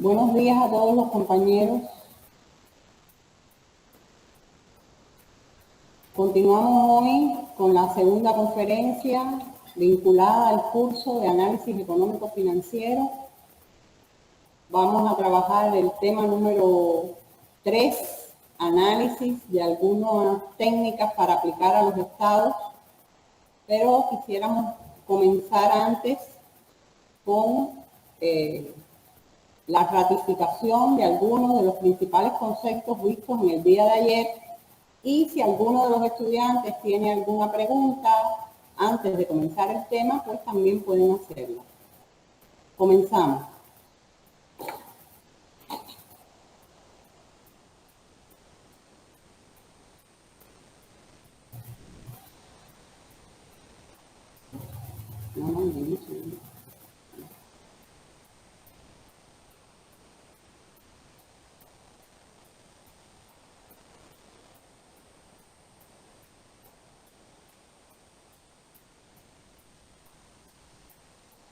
Buenos días a todos los compañeros. Continuamos hoy con la segunda conferencia vinculada al curso de análisis económico financiero. Vamos a trabajar el tema número 3, análisis de algunas técnicas para aplicar a los estados, pero quisiéramos comenzar antes con la ratificación de algunos de los principales conceptos vistos en el día de ayer, y si alguno de los estudiantes tiene alguna pregunta antes de comenzar el tema, pues también pueden hacerlo. Comenzamos.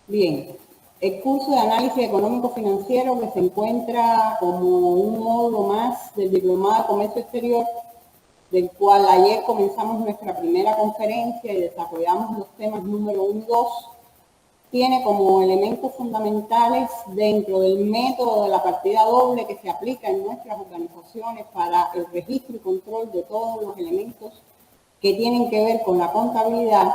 Bien, el curso de análisis económico financiero, que se encuentra como un módulo más del Diplomado de Comercio Exterior, del cual ayer comenzamos nuestra primera conferencia y desarrollamos los temas número 1 y 2, tiene como elementos fundamentales dentro del método de la partida doble que se aplica en nuestras organizaciones para el registro y control de todos los elementos que tienen que ver con la contabilidad,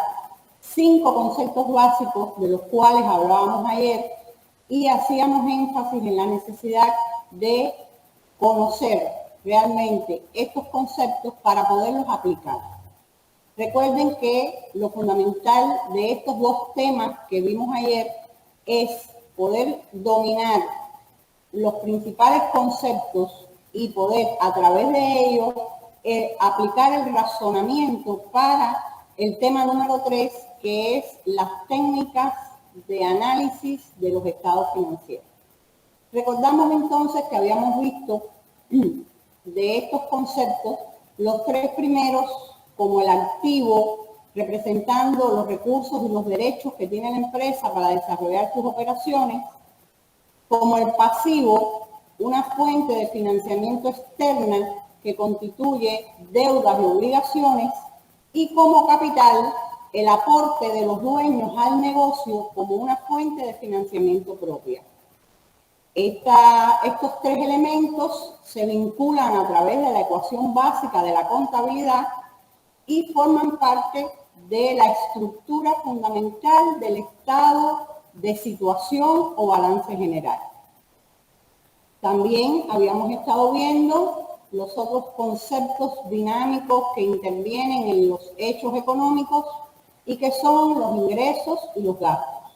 5 conceptos básicos de los cuales hablábamos ayer y hacíamos énfasis en la necesidad de conocer realmente estos conceptos para poderlos aplicar. Recuerden que lo fundamental de estos dos temas que vimos ayer es poder dominar los principales conceptos y poder a través de ellos aplicar el razonamiento para el tema número 3, que es las técnicas de análisis de los estados financieros. Recordamos entonces que habíamos visto de estos conceptos los 3 primeros como el activo, representando los recursos y los derechos que tiene la empresa para desarrollar sus operaciones, como el pasivo, una fuente de financiamiento externa que constituye deudas y obligaciones, y como capital, el aporte de los dueños al negocio como una fuente de financiamiento propia. Estos 3 elementos se vinculan a través de la ecuación básica de la contabilidad y forman parte de la estructura fundamental del estado de situación o balance general. También habíamos estado viendo los otros conceptos dinámicos que intervienen en los hechos económicos y que son los ingresos y los gastos.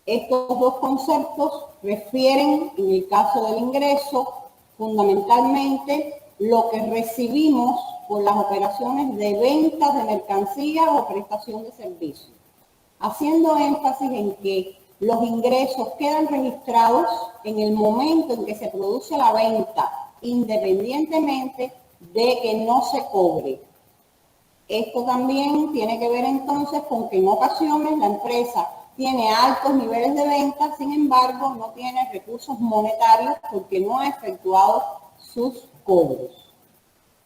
Estos 2 conceptos refieren, en el caso del ingreso, fundamentalmente lo que recibimos por las operaciones de ventas de mercancías o prestación de servicios, haciendo énfasis en que los ingresos quedan registrados en el momento en que se produce la venta, independientemente de que no se cobre. Esto también tiene que ver entonces con que en ocasiones la empresa tiene altos niveles de venta, sin embargo no tiene recursos monetarios porque no ha efectuado sus cobros.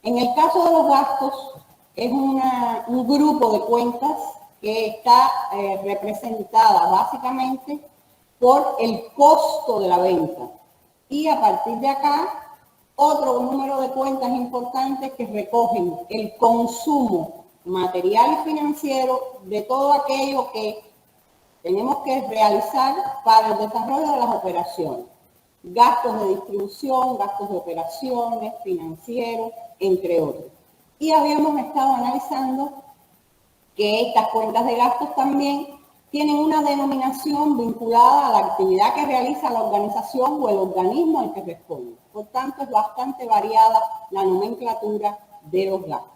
En el caso de los gastos, es un grupo de cuentas que está representada básicamente por el costo de la venta. Y a partir de acá, otro número de cuentas importantes que recogen el consumo material y financiero de todo aquello que tenemos que realizar para el desarrollo de las operaciones. Gastos de distribución, gastos de operaciones, financieros, entre otros. Y habíamos estado analizando que estas cuentas de gastos también tienen una denominación vinculada a la actividad que realiza la organización o el organismo al que responde. Por tanto, es bastante variada la nomenclatura de los gastos.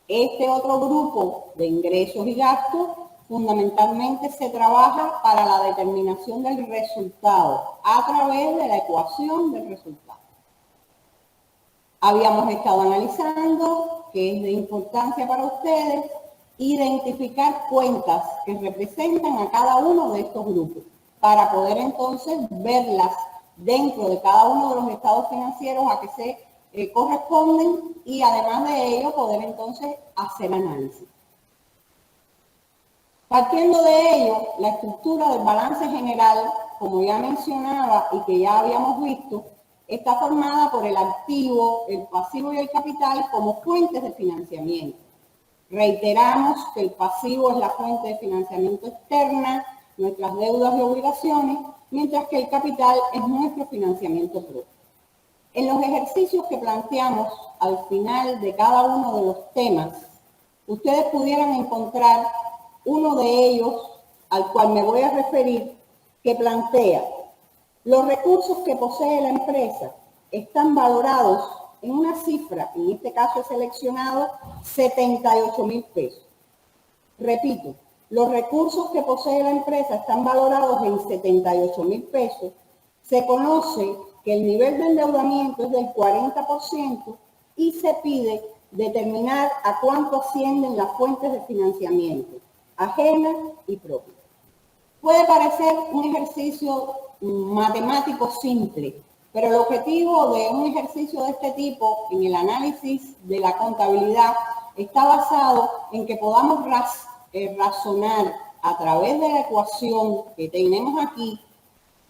Este otro grupo de ingresos y gastos fundamentalmente se trabaja para la determinación del resultado a través de la ecuación del resultado. Habíamos estado analizando, que es de importancia para ustedes, identificar cuentas que representan a cada uno de estos grupos para poder entonces verlas dentro de cada uno de los estados financieros a que se corresponden y además de ello poder entonces hacer análisis. Partiendo de ello, la estructura del balance general, como ya mencionaba y que ya habíamos visto, está formada por el activo, el pasivo y el capital como fuentes de financiamiento. Reiteramos que el pasivo es la fuente de financiamiento externa, nuestras deudas y obligaciones, mientras que el capital es nuestro financiamiento propio. En los ejercicios que planteamos al final de cada uno de los temas, ustedes pudieran encontrar uno de ellos al cual me voy a referir, que plantea: los recursos que posee la empresa están valorados en una cifra, en este caso he seleccionado 78,000 pesos. Repito, los recursos que posee la empresa están valorados en 78,000 pesos. Se conoce que el nivel de endeudamiento es del 40% y se pide determinar a cuánto ascienden las fuentes de financiamiento, ajenas y propias. Puede parecer un ejercicio matemático simple, pero el objetivo de un ejercicio de este tipo en el análisis de la contabilidad está basado en que podamos razonar a través de la ecuación que tenemos aquí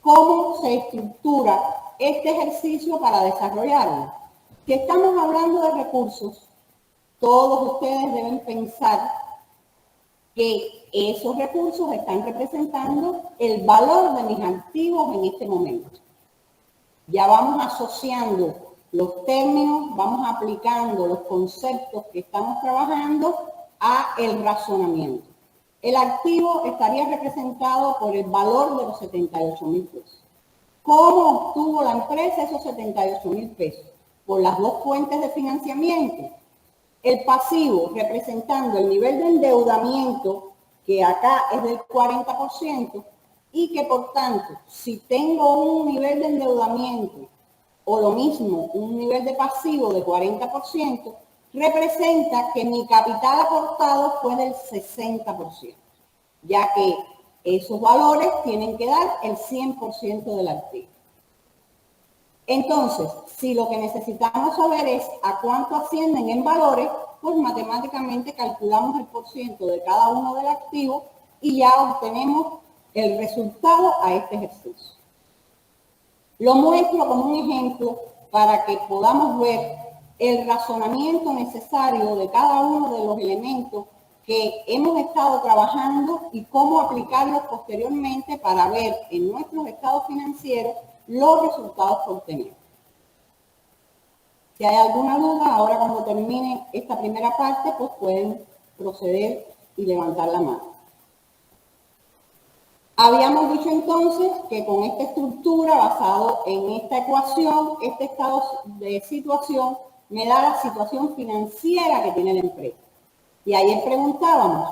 cómo se estructura este ejercicio para desarrollarlo. Si estamos hablando de recursos, todos ustedes deben pensar que esos recursos están representando el valor de mis activos en este momento. Ya vamos asociando los términos, vamos aplicando los conceptos que estamos trabajando a el razonamiento. El activo estaría representado por el valor de los 78,000 pesos. ¿Cómo obtuvo la empresa esos 78,000 pesos? Por las dos fuentes de financiamiento. El pasivo representando el nivel de endeudamiento, que acá es del 40%, y que por tanto, si tengo un nivel de endeudamiento o lo mismo, un nivel de pasivo de 40%, representa que mi capital aportado fue del 60%, ya que esos valores tienen que dar el 100% del activo. Entonces, si lo que necesitamos saber es a cuánto ascienden en valores, pues matemáticamente calculamos el porciento de cada uno del activo y ya obtenemos el resultado a este ejercicio. Lo muestro como un ejemplo para que podamos ver el razonamiento necesario de cada uno de los elementos que hemos estado trabajando y cómo aplicarlos posteriormente para ver en nuestros estados financieros los resultados que obtenemos. Si hay alguna duda, ahora cuando termine esta primera parte, pues pueden proceder y levantar la mano. Habíamos dicho entonces que con esta estructura, basado en esta ecuación, este estado de situación me da la situación financiera que tiene la empresa. Y ayer preguntábamos,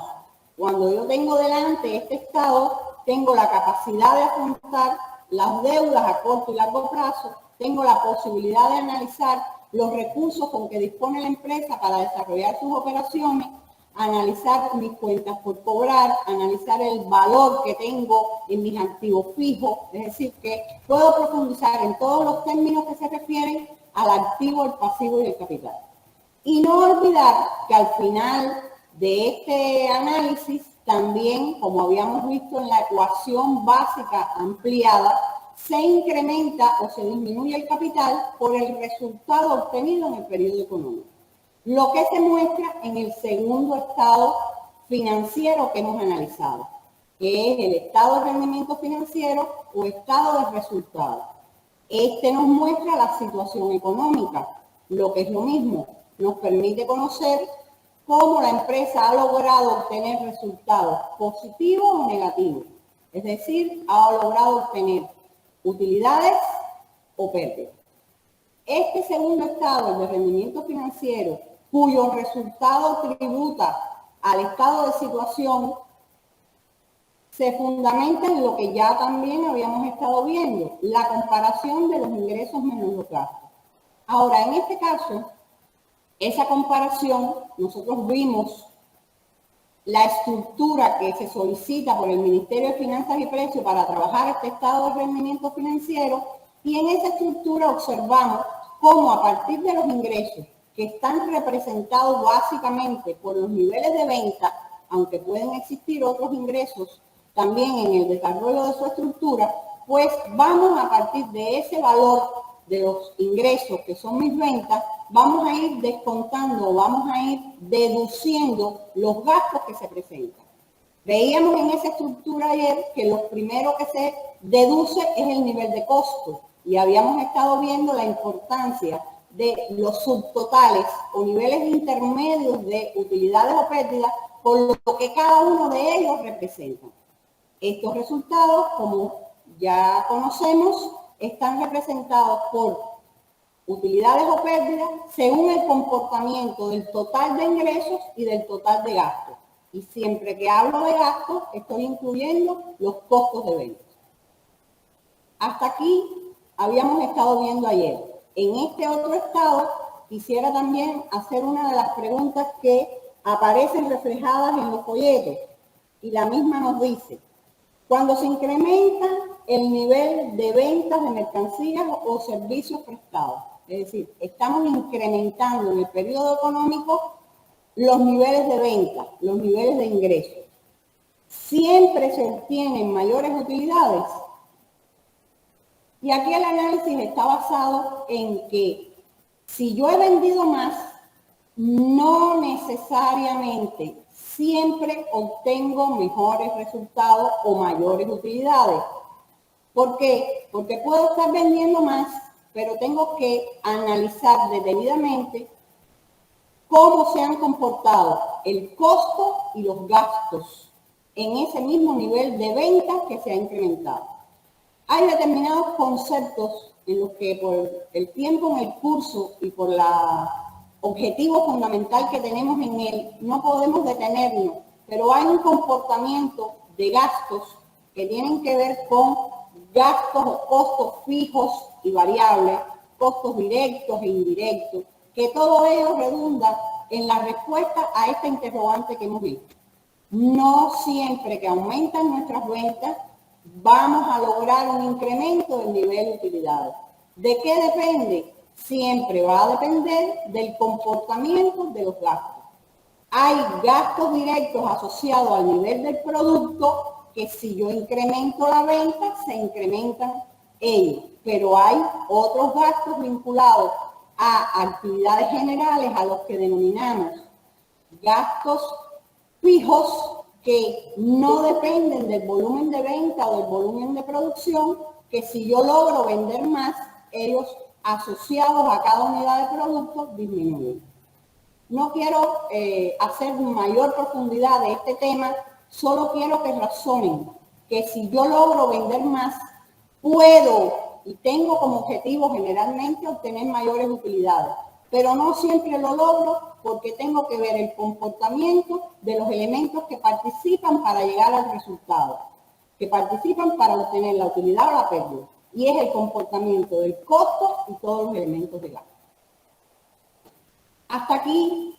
cuando yo tengo delante este estado, tengo la capacidad de afrontar las deudas a corto y largo plazo, tengo la posibilidad de analizar los recursos con que dispone la empresa para desarrollar sus operaciones, analizar mis cuentas por cobrar, analizar el valor que tengo en mis activos fijos, es decir, que puedo profundizar en todos los términos que se refieren al activo, el pasivo y el capital. Y no olvidar que al final de este análisis también, como habíamos visto en la ecuación básica ampliada, se incrementa o se disminuye el capital por el resultado obtenido en el periodo económico. Lo que se muestra en el segundo estado financiero que hemos analizado, que es el estado de rendimiento financiero o estado de resultado. Este nos muestra la situación económica, lo que es lo mismo, nos permite conocer cómo la empresa ha logrado obtener resultados positivos o negativos, es decir, ha logrado obtener utilidades o pérdidas. Este segundo estado, el de rendimiento financiero, cuyo resultado tributa al estado de situación, se fundamenta en lo que ya también habíamos estado viendo, la comparación de los ingresos menos los gastos. Ahora, en este caso, esa comparación, nosotros vimos la estructura que se solicita por el Ministerio de Finanzas y Precios para trabajar este estado de rendimiento financiero Y en esa estructura observamos cómo a partir de los ingresos que están representados básicamente por los niveles de venta, aunque pueden existir otros ingresos también en el desarrollo de su estructura, pues vamos a partir de ese valor de los ingresos que son mis ventas, vamos a ir descontando, vamos a ir deduciendo los gastos que se presentan. Veíamos en esa estructura ayer que lo primero que se deduce es el nivel de costo y habíamos estado viendo la importancia de los subtotales o niveles intermedios de utilidades o pérdidas por lo que cada uno de ellos representa. Estos resultados, como ya conocemos, están representados por utilidades o pérdidas según el comportamiento del total de ingresos y del total de gastos. Y siempre que hablo de gastos, estoy incluyendo los costos de venta. Hasta aquí habíamos estado viendo ayer. En este otro estado, quisiera también hacer una de las preguntas que aparecen reflejadas en los folletos. Y la misma nos dice, cuando se incrementa el nivel de ventas de mercancías o servicios prestados, es decir, estamos incrementando en el periodo económico los niveles de venta, los niveles de ingresos. ¿Siempre se obtienen mayores utilidades? Y aquí el análisis está basado en que si yo he vendido más, no necesariamente siempre obtengo mejores resultados o mayores utilidades. ¿Por qué? Porque puedo estar vendiendo más, pero tengo que analizar detenidamente cómo se han comportado el costo y los gastos en ese mismo nivel de venta que se ha incrementado. Hay determinados conceptos en los que por el tiempo en el curso y por el objetivo fundamental que tenemos en él, no podemos detenernos, pero hay un comportamiento de gastos que tienen que ver con gastos o costos fijos y variables, costos directos e indirectos, que todo ello redunda en la respuesta a esta interrogante que hemos visto. No siempre que aumentan nuestras ventas vamos a lograr un incremento del nivel de utilidades. ¿De qué depende? Siempre va a depender del comportamiento de los gastos. Hay gastos directos asociados al nivel del producto que si yo incremento la venta, se incrementan ellos. Pero hay otros gastos vinculados a actividades generales a los que denominamos gastos fijos que no dependen del volumen de venta o del volumen de producción, que si yo logro vender más, ellos asociados a cada unidad de producto disminuyen. No quiero hacer mayor profundidad de este tema, solo quiero que razonen que si yo logro vender más, puedo y tengo como objetivo generalmente obtener mayores utilidades, pero no siempre lo logro porque tengo que ver el comportamiento de los elementos que participan para llegar al resultado, que participan para obtener la utilidad o la pérdida, y es el comportamiento del costo y todos los elementos de gasto. Hasta aquí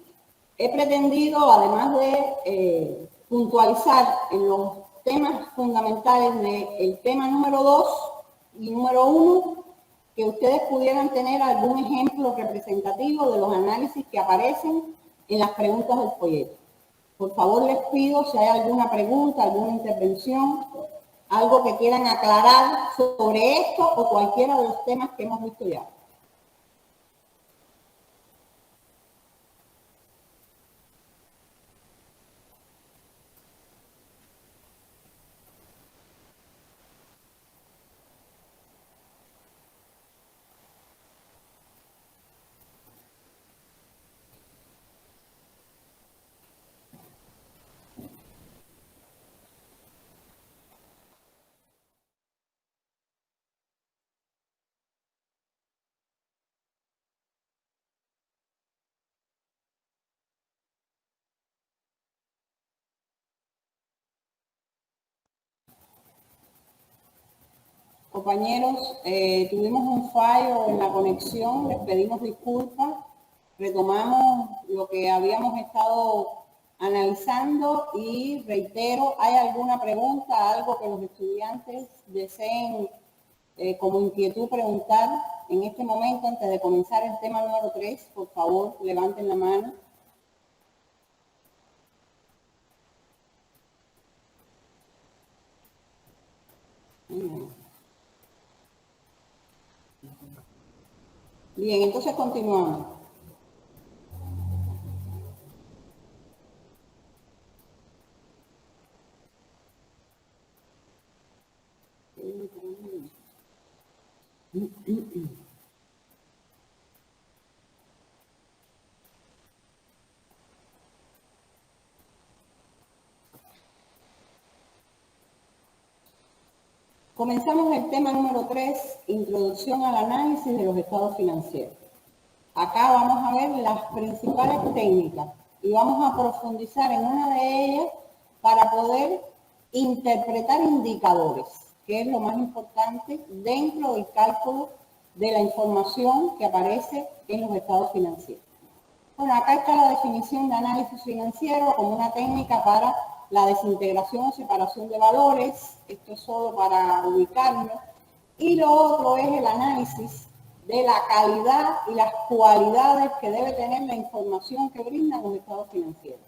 he pretendido, además de puntualizar en los temas fundamentales del tema número 2 y número 1, que ustedes pudieran tener algún ejemplo representativo de los análisis que aparecen en las preguntas del folleto. Por favor, les pido si hay alguna pregunta, alguna intervención, algo que quieran aclarar sobre esto o cualquiera de los temas que hemos visto ya. Compañeros, tuvimos un fallo en la conexión, les pedimos disculpas, retomamos lo que habíamos estado analizando y reitero, ¿hay alguna pregunta, algo que los estudiantes deseen como inquietud preguntar en este momento, antes de comenzar el tema número 3, por favor, levanten la mano. Bien, entonces continuamos. Comenzamos el tema número 3, introducción al análisis de los estados financieros. Acá vamos a ver las principales técnicas y vamos a profundizar en una de ellas para poder interpretar indicadores, que es lo más importante dentro del cálculo de la información que aparece en los estados financieros. Bueno, acá está la definición de análisis financiero como una técnica para la desintegración o separación de valores. Esto es solo para ubicarnos. Y lo otro es el análisis de la calidad y las cualidades que debe tener la información que brindan los estados financieros.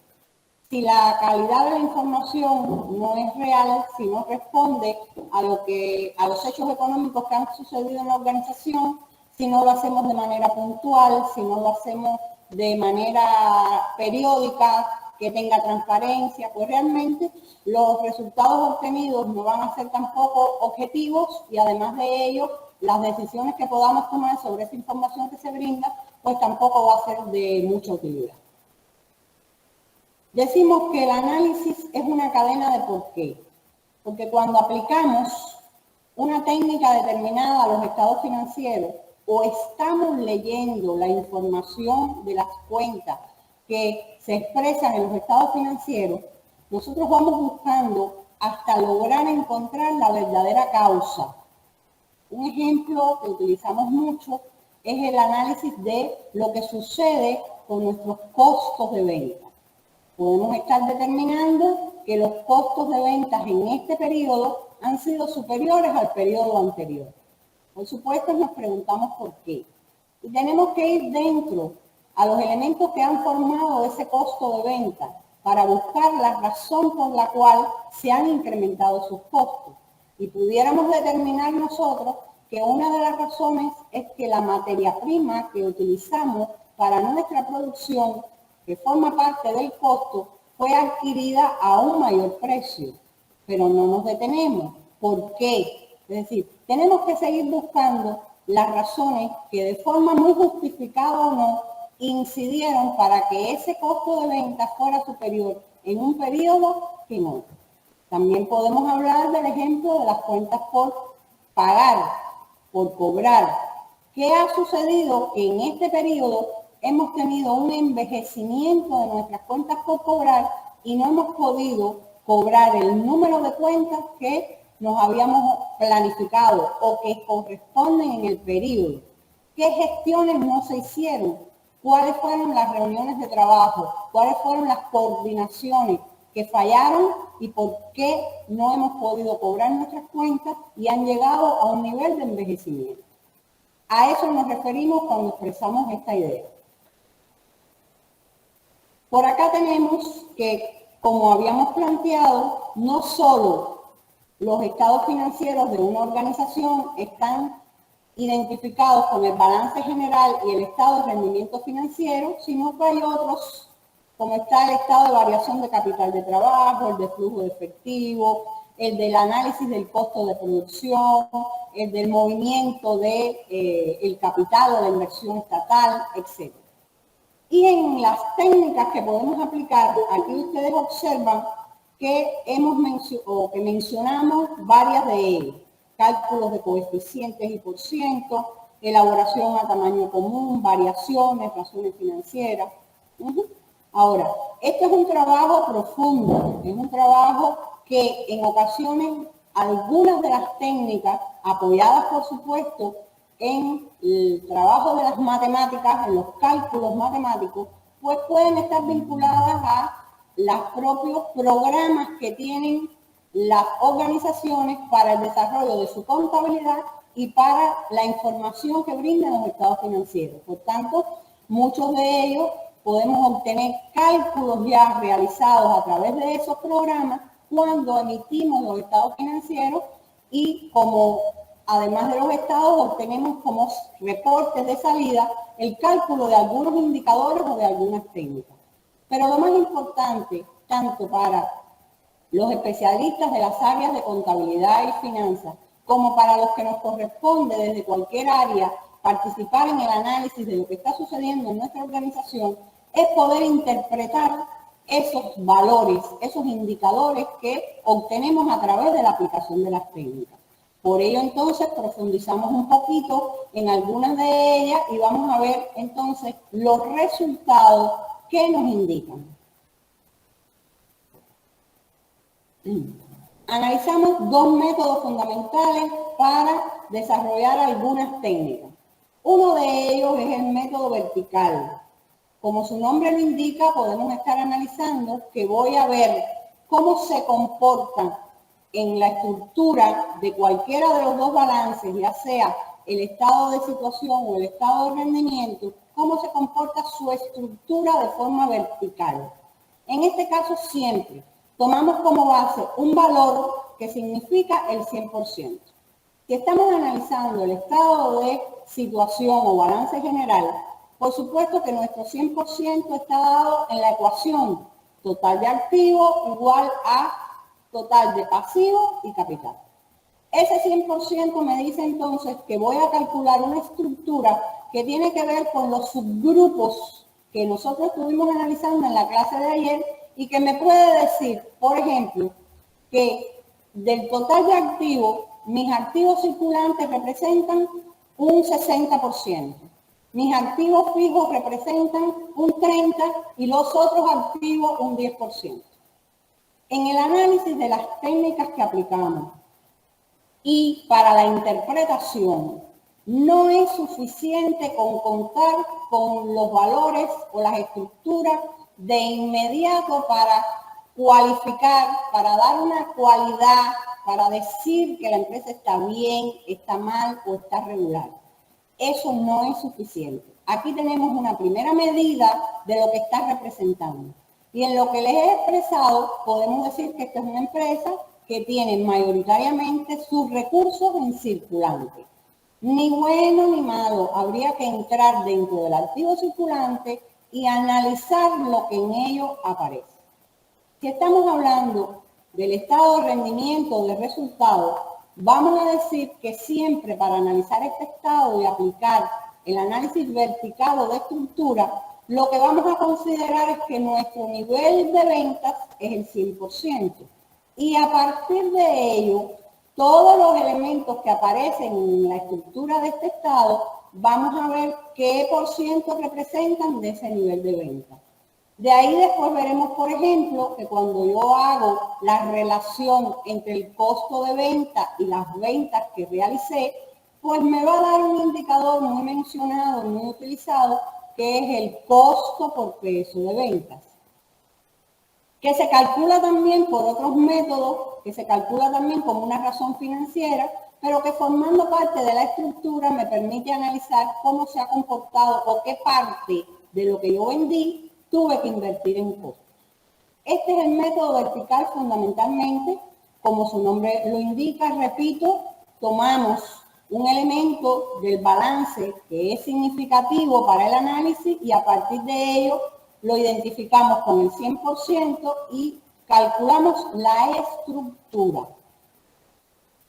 Si la calidad de la información no es real, si no responde a los hechos económicos que han sucedido en la organización, si no lo hacemos de manera puntual, si no lo hacemos de manera periódica, que tenga transparencia, pues realmente los resultados obtenidos no van a ser tampoco objetivos y además de ello, las decisiones que podamos tomar sobre esa información que se brinda, pues tampoco va a ser de mucha utilidad. Decimos que el análisis es una cadena de por qué, porque cuando aplicamos una técnica determinada a los estados financieros o estamos leyendo la información de las cuentas que se expresan en los estados financieros, nosotros vamos buscando hasta lograr encontrar la verdadera causa. Un ejemplo que utilizamos mucho es el análisis de lo que sucede con nuestros costos de venta. Podemos estar determinando que los costos de ventas en este periodo han sido superiores al periodo anterior. Por supuesto, nos preguntamos por qué. Y tenemos que ir dentro a los elementos que han formado ese costo de venta para buscar la razón por la cual se han incrementado sus costos. Y pudiéramos determinar nosotros que una de las razones es que la materia prima que utilizamos para nuestra producción, que forma parte del costo, fue adquirida a un mayor precio. Pero no nos detenemos. ¿Por qué? Es decir, tenemos que seguir buscando las razones que de forma muy justificada o no incidieron para que ese costo de venta fuera superior en un periodo que en otro. También podemos hablar del ejemplo de las cuentas por pagar, por cobrar. ¿Qué ha sucedido? Que en este periodo hemos tenido un envejecimiento de nuestras cuentas por cobrar y no hemos podido cobrar el número de cuentas que nos habíamos planificado o que corresponden en el periodo. ¿Qué gestiones no se hicieron? ¿Cuáles fueron las reuniones de trabajo? ¿Cuáles fueron las coordinaciones que fallaron y por qué no hemos podido cobrar nuestras cuentas y han llegado a un nivel de envejecimiento? A eso nos referimos cuando expresamos esta idea. Por acá tenemos que, como habíamos planteado, no solo los estados financieros de una organización están identificados con el balance general y el estado de rendimiento financiero, sino que hay otros, como está el estado de variación de capital de trabajo, el de flujo de efectivo, el del análisis del costo de producción, el del movimiento del capital o la inversión estatal, etc. Y en las técnicas que podemos aplicar, aquí ustedes observan que mencionamos varias de ellas. Cálculos de coeficientes y por ciento, elaboración a tamaño común, variaciones, razones financieras. Ahora, esto es un trabajo profundo, es un trabajo que en ocasiones algunas de las técnicas, apoyadas por supuesto en el trabajo de las matemáticas, en los cálculos matemáticos, pues pueden estar vinculadas a los propios programas que tienen las organizaciones para el desarrollo de su contabilidad y para la información que brindan los estados financieros. Por tanto, muchos de ellos podemos obtener cálculos ya realizados a través de esos programas cuando emitimos los estados financieros y como además de los estados obtenemos como reportes de salida el cálculo de algunos indicadores o de algunas técnicas. Pero lo más importante, tanto para los especialistas de las áreas de contabilidad y finanzas, como para los que nos corresponde desde cualquier área participar en el análisis de lo que está sucediendo en nuestra organización, es poder interpretar esos valores, esos indicadores que obtenemos a través de la aplicación de las técnicas. Por ello, entonces, profundizamos un poquito en algunas de ellas y vamos a ver, entonces, los resultados que nos indican. Analizamos dos métodos fundamentales para desarrollar algunas técnicas. Uno de ellos es el método vertical. Como su nombre lo indica, podemos estar analizando que voy a ver cómo se comportan en la estructura de cualquiera de los dos balances, ya sea el estado de situación o el estado de rendimiento, cómo se comporta su estructura de forma vertical. En este caso siempre tomamos como base un valor que significa el 100%. Si estamos analizando el estado de situación o balance general, por supuesto que nuestro 100% está dado en la ecuación total de activos igual a total de pasivos y capital. Ese 100% me dice entonces que voy a calcular una estructura que tiene que ver con los subgrupos que nosotros estuvimos analizando en la clase de ayer y que me puede decir, por ejemplo, que del total de activos, mis activos circulantes representan un 60%. Mis activos fijos representan un 30% y los otros activos un 10%. En el análisis de las técnicas que aplicamos y para la interpretación, no es suficiente con contar con los valores o las estructuras de inmediato para cualificar, para dar una cualidad, para decir que la empresa está bien, está mal o está regular. Eso no es suficiente. Aquí tenemos una primera medida de lo que está representando. Y en lo que les he expresado, podemos decir que esta es una empresa que tiene mayoritariamente sus recursos en circulante. Ni bueno ni malo, habría que entrar dentro del activo circulante y analizar lo que en ello aparece. Si estamos hablando del estado de rendimiento, de resultados, vamos a decir que siempre para analizar este estado y aplicar el análisis vertical o de estructura, lo que vamos a considerar es que nuestro nivel de ventas es el 100%. Y a partir de ello, todos los elementos que aparecen en la estructura de este estado, vamos a ver qué por ciento representan de ese nivel de venta. De ahí después veremos, por ejemplo, que cuando yo hago la relación entre el costo de venta y las ventas que realicé, pues me va a dar un indicador muy mencionado, muy utilizado, que es el costo por peso de ventas, que se calcula también por otros métodos, que se calcula también como una razón financiera, pero que formando parte de la estructura me permite analizar cómo se ha comportado o qué parte de lo que yo vendí tuve que invertir en costos. Este es el método vertical fundamentalmente, como su nombre lo indica, repito, tomamos un elemento del balance que es significativo para el análisis y a partir de ello lo identificamos con el 100% y calculamos la estructura.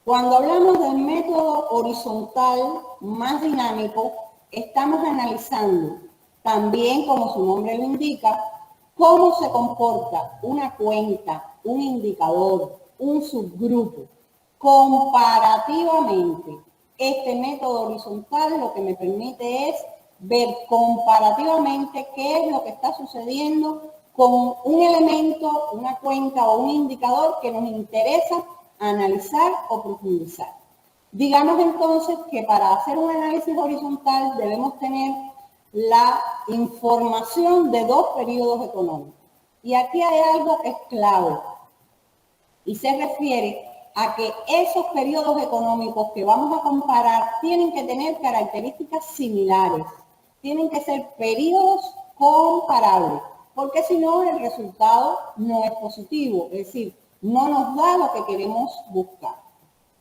Cuando hablamos del método horizontal más dinámico, estamos analizando también, como su nombre lo indica, cómo se comporta una cuenta, un indicador, un subgrupo, comparativamente. Este método horizontal lo que me permite es ver comparativamente qué es lo que está sucediendo con un elemento, una cuenta o un indicador que nos interesa analizar o profundizar. Digamos entonces que para hacer un análisis horizontal debemos tener la información de dos periodos económicos. Y aquí hay algo que es clave y se refiere a que esos periodos económicos que vamos a comparar tienen que tener características similares, tienen que ser periodos comparables, porque si no el resultado no es positivo, es decir, no nos da lo que queremos buscar.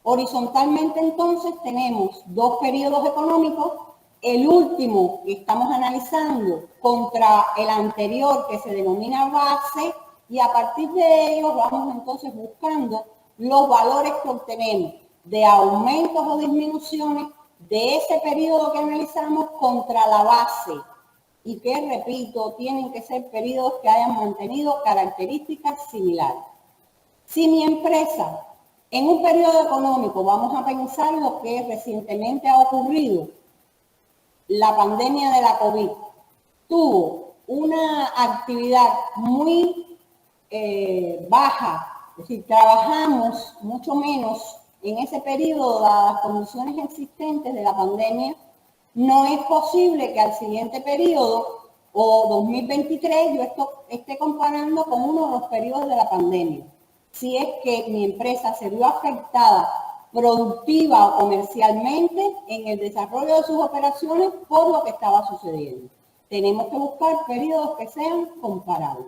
Horizontalmente entonces tenemos dos periodos económicos, el último que estamos analizando contra el anterior que se denomina base, y a partir de ellos vamos entonces buscando los valores que obtenemos de aumentos o disminuciones de ese periodo que analizamos contra la base, y que, repito, tienen que ser periodos que hayan mantenido características similares. Si mi empresa, en un periodo económico, vamos a pensar lo que recientemente ha ocurrido, la pandemia de la COVID, tuvo una actividad muy baja, es decir, trabajamos mucho menos en ese periodo dadas las condiciones existentes de la pandemia, no es posible que al siguiente periodo o 2023 yo esté comparando con uno de los periodos de la pandemia. Si es que mi empresa se vio afectada productiva o comercialmente en el desarrollo de sus operaciones por lo que estaba sucediendo. Tenemos que buscar periodos que sean comparables.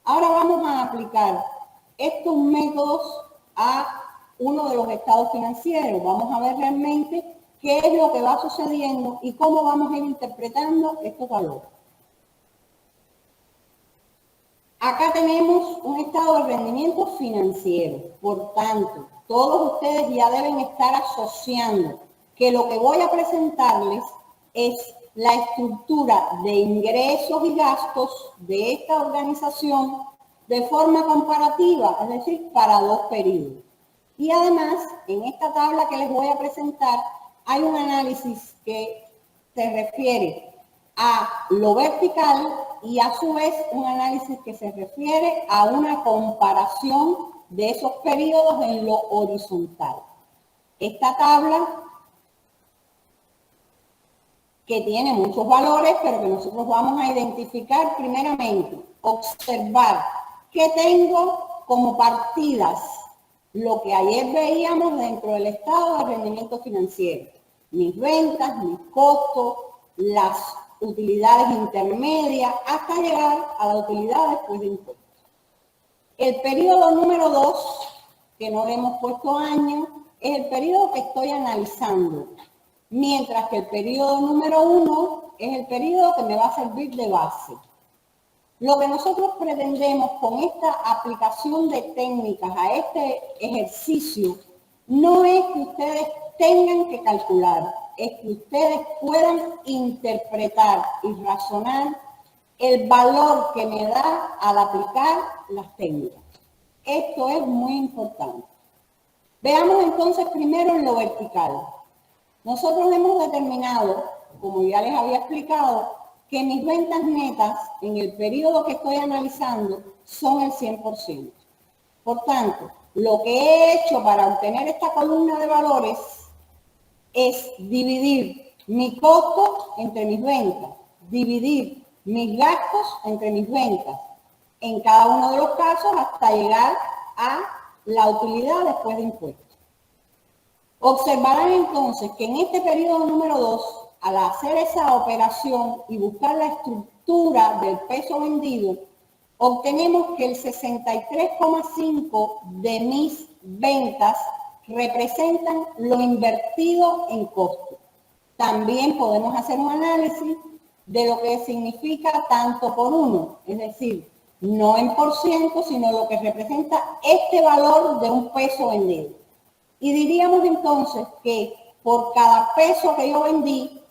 Ahora vamos a aplicar estos métodos a uno de los estados financieros. Vamos a ver realmente qué es lo que va sucediendo y cómo vamos a ir interpretando estos valores. Acá tenemos un estado de rendimiento financiero. Por tanto, todos ustedes ya deben estar asociando que lo que voy a presentarles es la estructura de ingresos y gastos de esta organización de forma comparativa, es decir, para dos periodos. Y además, en esta tabla que les voy a presentar, hay un análisis que se refiere a lo vertical y a su vez un análisis que se refiere a una comparación de esos periodos en lo horizontal. Esta tabla, que tiene muchos valores, pero que nosotros vamos a identificar primeramente, observar qué tengo como partidas, lo que ayer veíamos dentro del estado de rendimiento financiero, mis ventas, mis costos, las utilidades intermedias, hasta llegar a la utilidad después de impuestos. El periodo número 2, que no le hemos puesto año, es el periodo que estoy analizando, mientras que el periodo número 1 es el periodo que me va a servir de base. Lo que nosotros pretendemos con esta aplicación de técnicas a este ejercicio no es que ustedes tengan que calcular, es que ustedes puedan interpretar y razonar el valor que me da al aplicar las técnicas. Esto es muy importante. Veamos entonces primero en lo vertical. Nosotros hemos determinado, como ya les había explicado, que mis ventas netas en el periodo que estoy analizando son el 100%. Por tanto, lo que he hecho para obtener esta columna de valores es dividir mi costo entre mis ventas, dividir mis gastos entre mis ventas, en cada uno de los casos hasta llegar a la utilidad después de impuestos. Observarán entonces que en este periodo número 2, al hacer esa operación y buscar la estructura del peso vendido, obtenemos que el 63,5% de mis ventas representan lo invertido en costo. También podemos hacer un análisis de lo que significa tanto por uno, es decir, no en por ciento, sino lo que representa este valor de un peso vendido. Y diríamos entonces que por cada peso que yo vendí,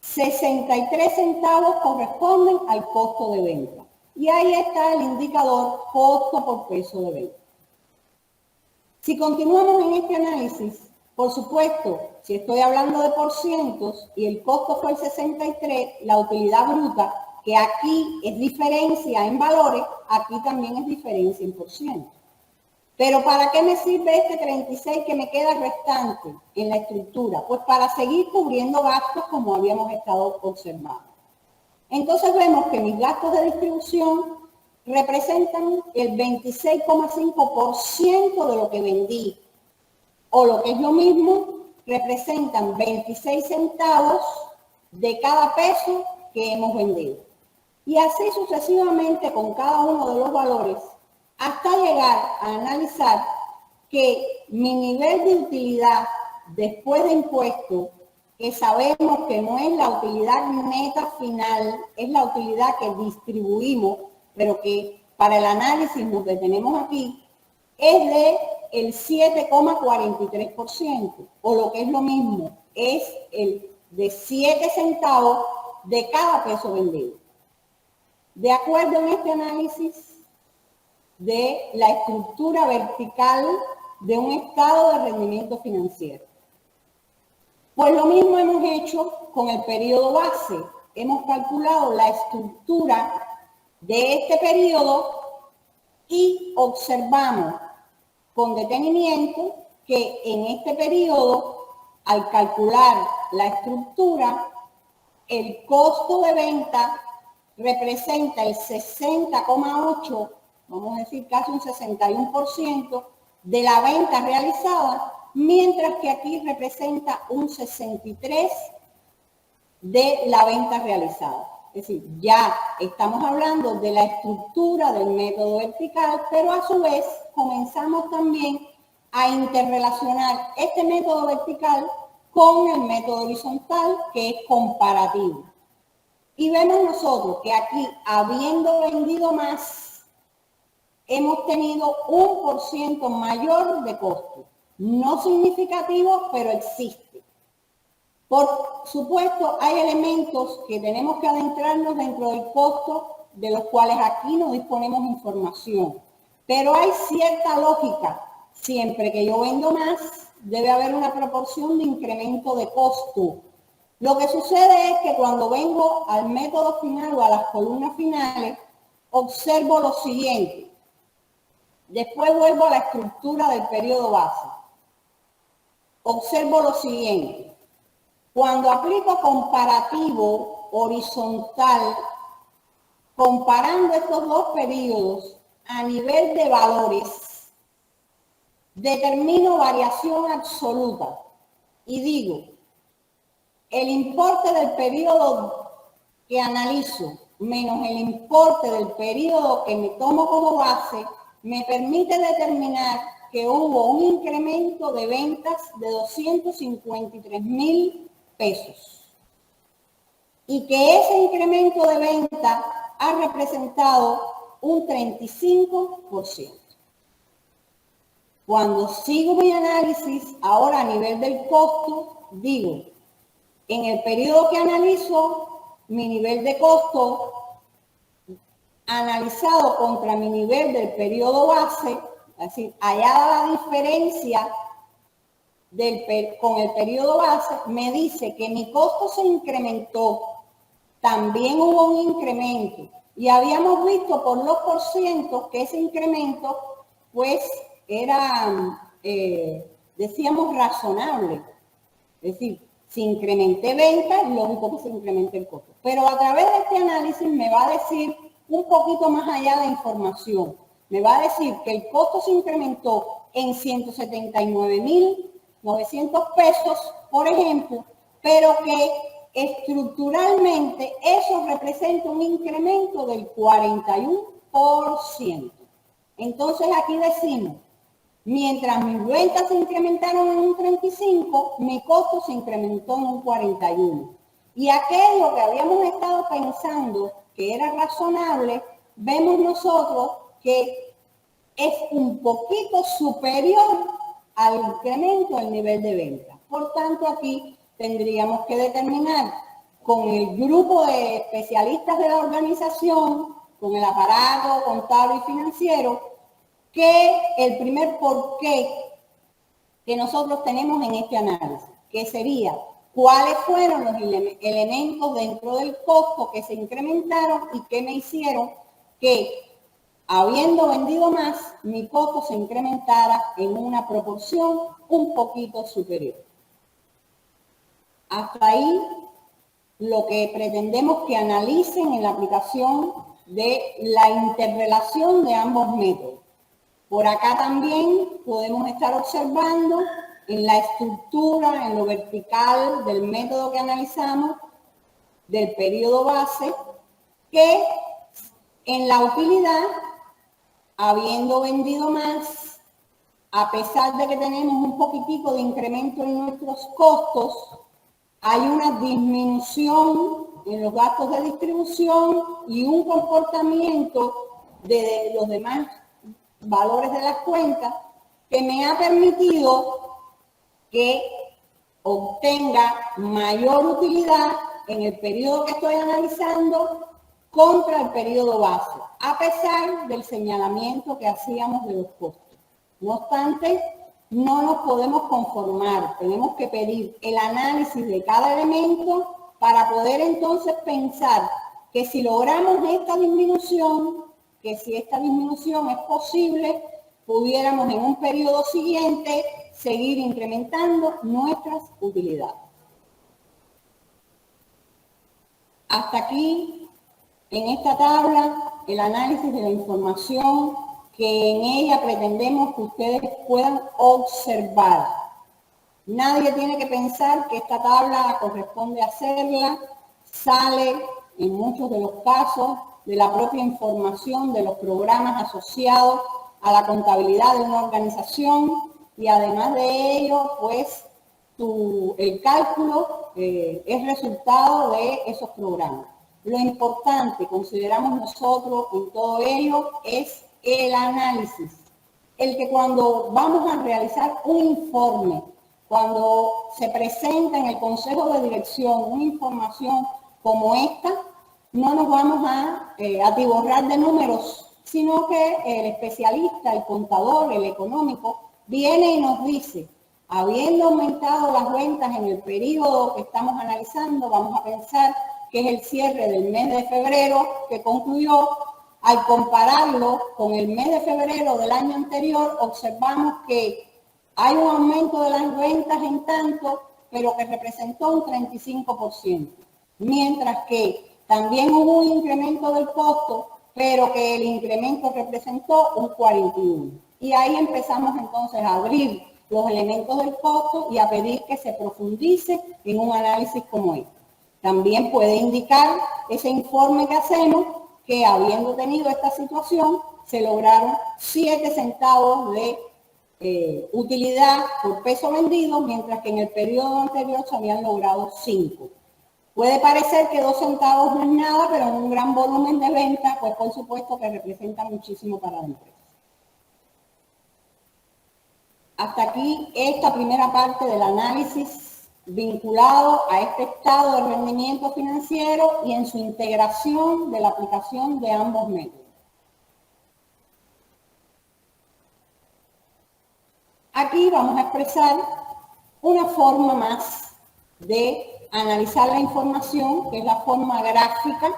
63 centavos corresponden al costo de venta. Y ahí está el indicador costo por peso de venta. Si continuamos en este análisis, por supuesto, si estoy hablando de por cientos y el costo fue el 63, la utilidad bruta, que aquí es diferencia en valores, aquí también es diferencia en por ciento. Pero ¿para qué me sirve este 36 que me queda restante en la estructura? Pues para seguir cubriendo gastos como habíamos estado observando. Entonces vemos que mis gastos de distribución representan el 26,5% de lo que vendí, o lo que es lo mismo, representan 26 centavos de cada peso que hemos vendido. Y así sucesivamente con cada uno de los valores, hasta llegar a analizar que mi nivel de utilidad después de impuestos, que sabemos que no es la utilidad neta final, es la utilidad que distribuimos, pero que para el análisis nos detenemos aquí, es de el 7,43%, o lo que es lo mismo, es el de 7 centavos de cada peso vendido. De acuerdo en este análisis de la estructura vertical de un estado de rendimiento financiero. Pues lo mismo hemos hecho con el periodo base. Hemos calculado la estructura de este periodo y observamos con detenimiento que en este periodo, al calcular la estructura, el costo de venta representa el 60,8%, vamos a decir casi un 61% de la venta realizada, mientras que aquí representa un 63% de la venta realizada. Es decir, ya estamos hablando de la estructura del método vertical, pero a su vez comenzamos también a interrelacionar este método vertical con el método horizontal, que es comparativo. Y vemos nosotros que aquí, habiendo vendido más, hemos tenido 1% mayor de costo. No significativo, pero existe. Por supuesto, hay elementos que tenemos que adentrarnos dentro del costo, de los cuales aquí no disponemos información. Pero hay cierta lógica. Siempre que yo vendo más, debe haber una proporción de incremento de costo. Lo que sucede es que cuando vengo al método final o a las columnas finales, observo lo siguiente. Después vuelvo a la estructura del periodo base. Observo lo siguiente. Cuando aplico comparativo horizontal, comparando estos dos periodos a nivel de valores, determino variación absoluta y digo, el importe del periodo que analizo menos el importe del periodo que me tomo como base me permite determinar que hubo un incremento de ventas de 253,000 pesos y que ese incremento de venta ha representado un 35%. Cuando sigo mi análisis, ahora a nivel del costo, digo, en el periodo que analizo, mi nivel de costo analizado contra mi nivel del periodo base, es decir, allá la diferencia con el periodo base, me dice que mi costo se incrementó, también hubo un incremento, y habíamos visto por los porcientos que ese incremento, pues, era, decíamos, razonable. Es decir, si incrementé ventas, lógico que se incremente el costo. Pero a través de este análisis me va a decir un poquito más allá de información. Me va a decir que el costo se incrementó en 179,900 pesos, por ejemplo, pero que estructuralmente eso representa un incremento del 41%. Entonces aquí decimos, mientras mis ventas se incrementaron en un 35, mi costo se incrementó en un 41. Y aquello que habíamos estado pensando que era razonable, vemos nosotros que es un poquito superior al incremento del nivel de venta. Por tanto, aquí tendríamos que determinar con el grupo de especialistas de la organización, con el aparato contable y financiero, que el primer porqué que nosotros tenemos en este análisis, que sería cuáles fueron los elementos dentro del costo que se incrementaron y que me hicieron que, habiendo vendido más, mi costo se incrementara en una proporción un poquito superior. Hasta ahí lo que pretendemos que analicen en la aplicación de la interrelación de ambos métodos. Por acá también podemos estar observando en la estructura, en lo vertical del método que analizamos, del periodo base, que en la utilidad, habiendo vendido más, a pesar de que tenemos un poquitico de incremento en nuestros costos, hay una disminución en los gastos de distribución y un comportamiento de los demás valores de las cuentas que me ha permitido que obtenga mayor utilidad en el periodo que estoy analizando contra el periodo base, a pesar del señalamiento que hacíamos de los costos. No obstante, no nos podemos conformar, tenemos que pedir el análisis de cada elemento para poder entonces pensar que si logramos esta disminución, que si esta disminución es posible, pudiéramos en un periodo siguiente seguir incrementando nuestras utilidades. Hasta aquí, en esta tabla, el análisis de la información que en ella pretendemos que ustedes puedan observar. Nadie tiene que pensar que esta tabla corresponde hacerla, sale en muchos de los casos de la propia información de los programas asociados a la contabilidad de una organización y además de ello, pues el cálculo es resultado de esos programas. Lo importante, consideramos nosotros en todo ello, es el análisis. El que cuando vamos a realizar un informe, cuando se presenta en el Consejo de Dirección una información como esta, no nos vamos a atiborrar de números, sino que el especialista, el contador, el económico, viene y nos dice, habiendo aumentado las ventas en el periodo que estamos analizando, vamos a pensar que es el cierre del mes de febrero que concluyó. Al compararlo con el mes de febrero del año anterior, observamos que hay un aumento de las ventas en tanto, pero que representó un 35%, mientras que también hubo un incremento del costo, pero que el incremento representó un 41%. Y ahí empezamos entonces a abrir los elementos del costo y a pedir que se profundice en un análisis como este. También puede indicar ese informe que hacemos que habiendo tenido esta situación, se lograron 7 centavos de utilidad por peso vendido, mientras que en el periodo anterior se habían logrado 5. Puede parecer que 2 centavos no es nada, pero en un gran volumen de venta, pues por supuesto que representa muchísimo para la empresa. Hasta aquí esta primera parte del análisis vinculado a este estado de rendimiento financiero y en su integración de la aplicación de ambos métodos. Aquí vamos a expresar una forma más de analizar la información, que es la forma gráfica.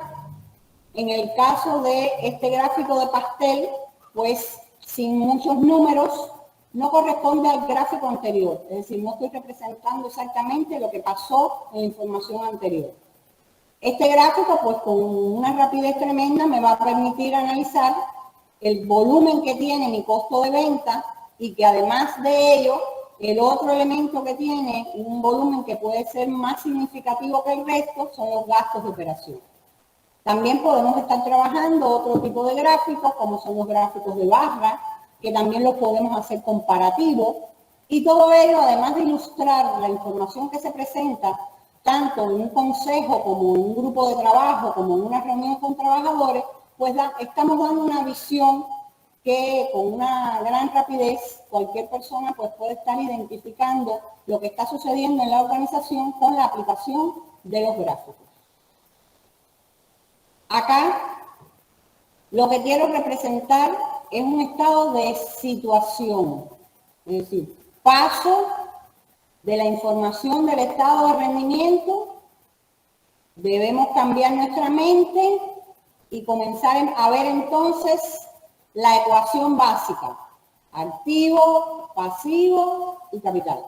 En el caso de este gráfico de pastel, pues sin muchos números, no corresponde al gráfico anterior, es decir, no estoy representando exactamente lo que pasó en la información anterior. Este gráfico, pues con una rapidez tremenda, me va a permitir analizar el volumen que tiene mi costo de venta y que además de ello, el otro elemento que tiene un volumen que puede ser más significativo que el resto son los gastos de operación. También podemos estar trabajando otro tipo de gráficos, como son los gráficos de barra, que también los podemos hacer comparativos, y todo ello, además de ilustrar la información que se presenta, tanto en un consejo como en un grupo de trabajo, como en una reunión con trabajadores, pues estamos dando una visión que con una gran rapidez cualquier persona pues puede estar identificando lo que está sucediendo en la organización con la aplicación de los gráficos. Acá lo que quiero representar es un estado de situación, es decir, paso de la información del estado de rendimiento, debemos cambiar nuestra mente y comenzar a ver entonces la ecuación básica, activo, pasivo y capital.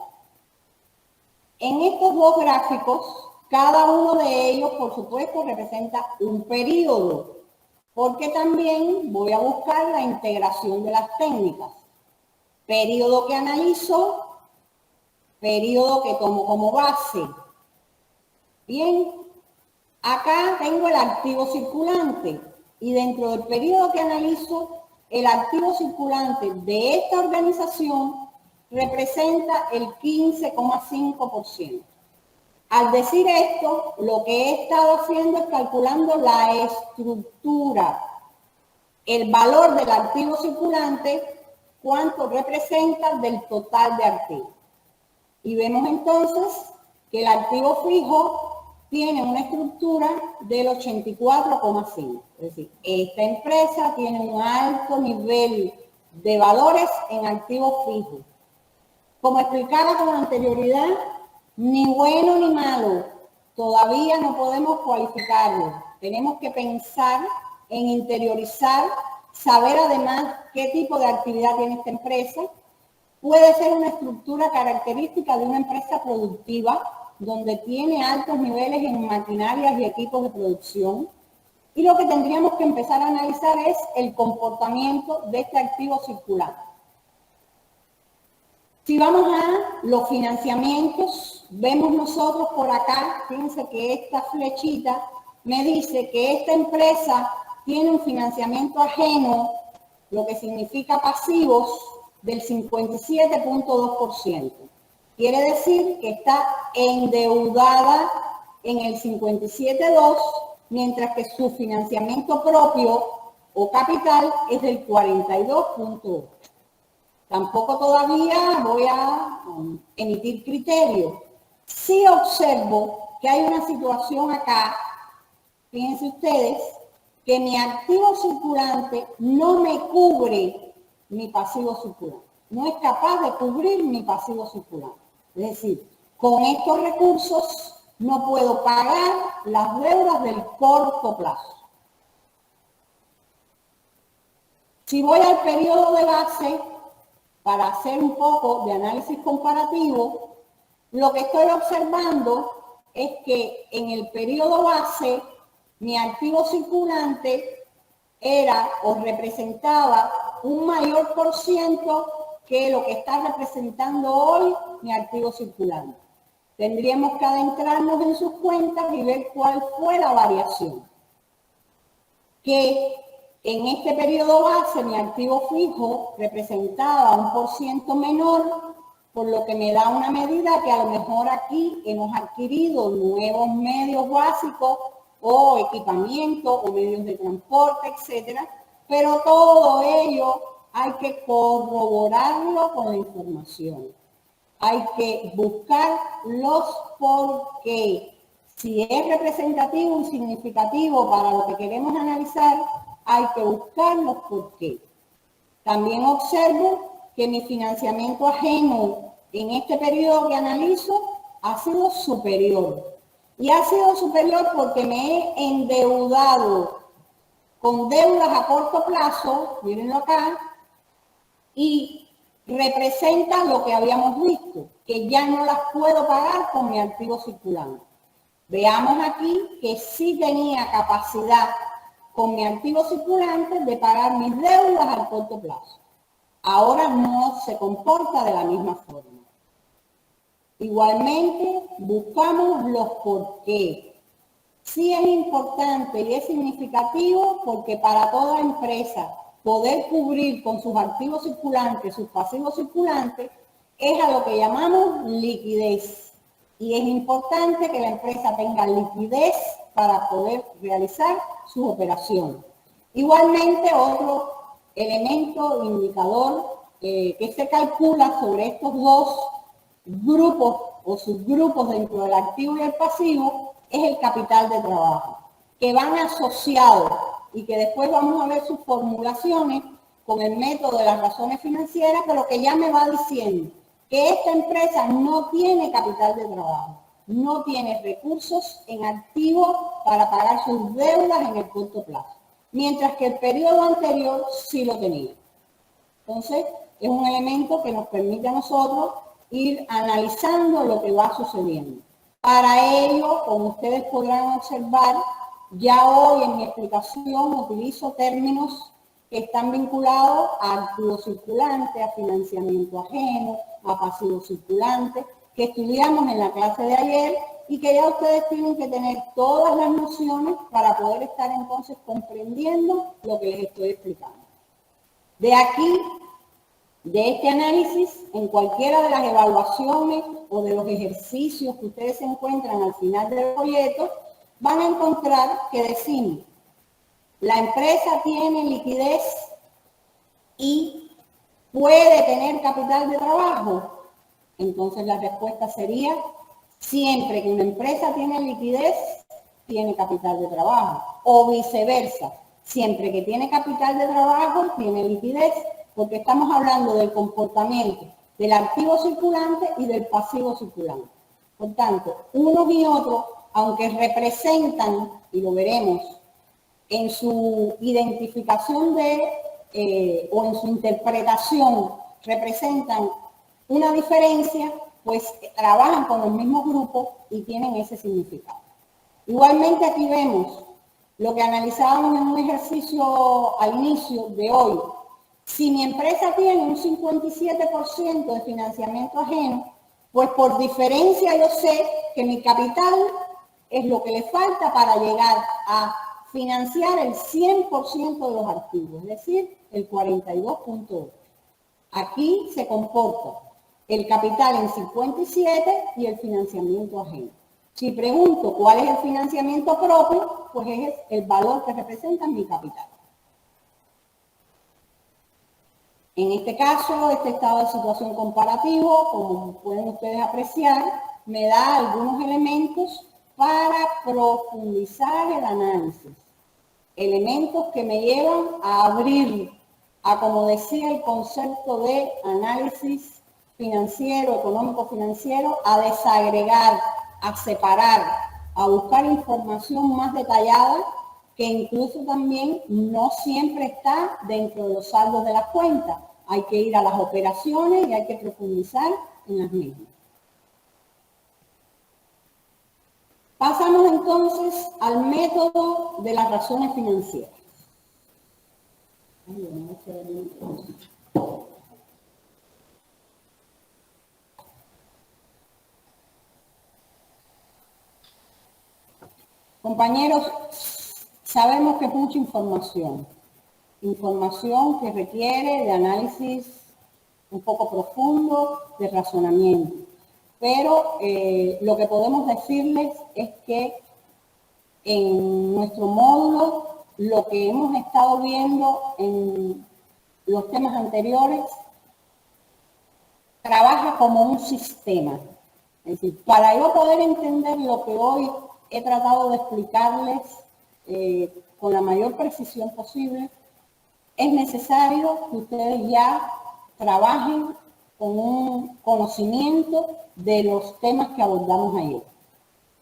En estos dos gráficos, cada uno de ellos, por supuesto, representa un periodo. porque también voy a buscar la integración de las técnicas. Periodo que analizo, periodo que tomo como base. Bien, acá tengo el activo circulante y dentro del periodo que analizo, el activo circulante de esta organización representa el 15,5%. Al decir esto, lo que he estado haciendo es calculando la estructura, el valor del activo circulante, cuánto representa del total de activos. Y vemos entonces que el activo fijo tiene una estructura del 84,5. Es decir, esta empresa tiene un alto nivel de valores en activos fijos. Como explicaba con anterioridad, ni bueno ni malo, todavía no podemos cualificarlo. Tenemos que pensar en interiorizar, saber además qué tipo de actividad tiene esta empresa. Puede ser una estructura característica de una empresa productiva, donde tiene altos niveles en maquinarias y equipos de producción. Y lo que tendríamos que empezar a analizar es el comportamiento de este activo circulante. Si vamos a los financiamientos, vemos nosotros por acá, fíjense que esta flechita me dice que esta empresa tiene un financiamiento ajeno, lo que significa pasivos, del 57,2%. Quiere decir que está endeudada en el 57,2%, mientras que su financiamiento propio o capital es del 42,8%. Tampoco todavía voy a emitir criterio. Sí observo que hay una situación acá, fíjense ustedes, que mi activo circulante no me cubre mi pasivo circulante. No es capaz de cubrir mi pasivo circulante. Es decir, con estos recursos no puedo pagar las deudas del corto plazo. Si voy al periodo de base, para hacer un poco de análisis comparativo, lo que estoy observando es que en el periodo base, mi activo circulante era o representaba un mayor por ciento que lo que está representando hoy mi activo circulante. Tendríamos que adentrarnos en sus cuentas y ver cuál fue la variación. Que en este periodo base mi activo fijo representaba un por ciento menor, por lo que me da una medida que a lo mejor aquí hemos adquirido nuevos medios básicos o equipamiento o medios de transporte, etcétera, pero todo ello hay que corroborarlo con la información. Hay que buscar los por qué. Si es representativo y significativo para lo que queremos analizar, hay que buscar los por qué. También observo que mi financiamiento ajeno en este periodo que analizo ha sido superior. Y ha sido superior porque me he endeudado con deudas a corto plazo, mírenlo acá, y representa lo que habíamos visto, que ya no las puedo pagar con mi activo circulante. Veamos aquí que sí tenía capacidad con mi activo circulante de pagar mis deudas al corto plazo. Ahora no se comporta de la misma forma. Igualmente, buscamos los por qué. Sí es importante y es significativo porque para toda empresa poder cubrir con sus activos circulantes, sus pasivos circulantes, es a lo que llamamos liquidez. Y es importante que la empresa tenga liquidez para poder realizar sus operaciones. Igualmente, otro elemento indicador que se calcula sobre estos dos grupos o subgrupos dentro del activo y el pasivo es el capital de trabajo, que van asociados y que después vamos a ver sus formulaciones con el método de las razones financieras, pero que ya me va diciendo que esta empresa no tiene capital de trabajo, no tiene recursos en activo para pagar sus deudas en el corto plazo, mientras que el periodo anterior sí lo tenía. Entonces, es un elemento que nos permite a nosotros ir analizando lo que va sucediendo. Para ello, como ustedes podrán observar, Ya hoy en mi explicación utilizo términos que están vinculados a activo circulante, a financiamiento ajeno, a pasivo circulante, que estudiamos en la clase de ayer y que ya ustedes tienen que tener todas las nociones para poder estar entonces comprendiendo lo que les estoy explicando. De aquí, de este análisis, en cualquiera de las evaluaciones o de los ejercicios que ustedes se encuentran al final del folleto, van a encontrar que decimos, la empresa tiene liquidez y puede tener capital de trabajo. Entonces la respuesta sería, siempre que una empresa tiene liquidez, tiene capital de trabajo. O viceversa, siempre que tiene capital de trabajo, tiene liquidez, porque estamos hablando del comportamiento del activo circulante y del pasivo circulante. Por tanto, unos y otros, aunque representan, y lo veremos, en su identificación o en su interpretación, representan una diferencia, pues trabajan con los mismos grupos y tienen ese significado. Igualmente aquí vemos lo que analizábamos en un ejercicio al inicio de hoy. Si mi empresa tiene un 57% de financiamiento ajeno, pues por diferencia yo sé que mi capital es lo que le falta para llegar a financiar el 100% de los activos, es decir, el 42.8. Aquí se comporta el capital en 57 y el financiamiento ajeno. Si pregunto cuál es el financiamiento propio, pues es el valor que representa mi capital. En este caso, este estado de situación comparativo, como pueden ustedes apreciar, me da algunos elementos para profundizar el análisis. Elementos que me llevan a abrir, a como decía el concepto de análisis financiero, económico-financiero, a desagregar, a separar, a buscar información más detallada que incluso también no siempre está dentro de los saldos de las cuentas. Hay que ir a las operaciones y hay que profundizar en las mismas. Pasamos entonces al método de las razones financieras. Compañeros, sabemos que es mucha información que requiere de análisis un poco profundo, de razonamiento. Pero lo que podemos decirles es que en nuestro módulo, lo que hemos estado viendo en los temas anteriores, trabaja como un sistema. Es decir, para yo poder entender lo que hoy he tratado de explicarles con la mayor precisión posible, es necesario que ustedes ya trabajen con un conocimiento de los temas que abordamos ayer.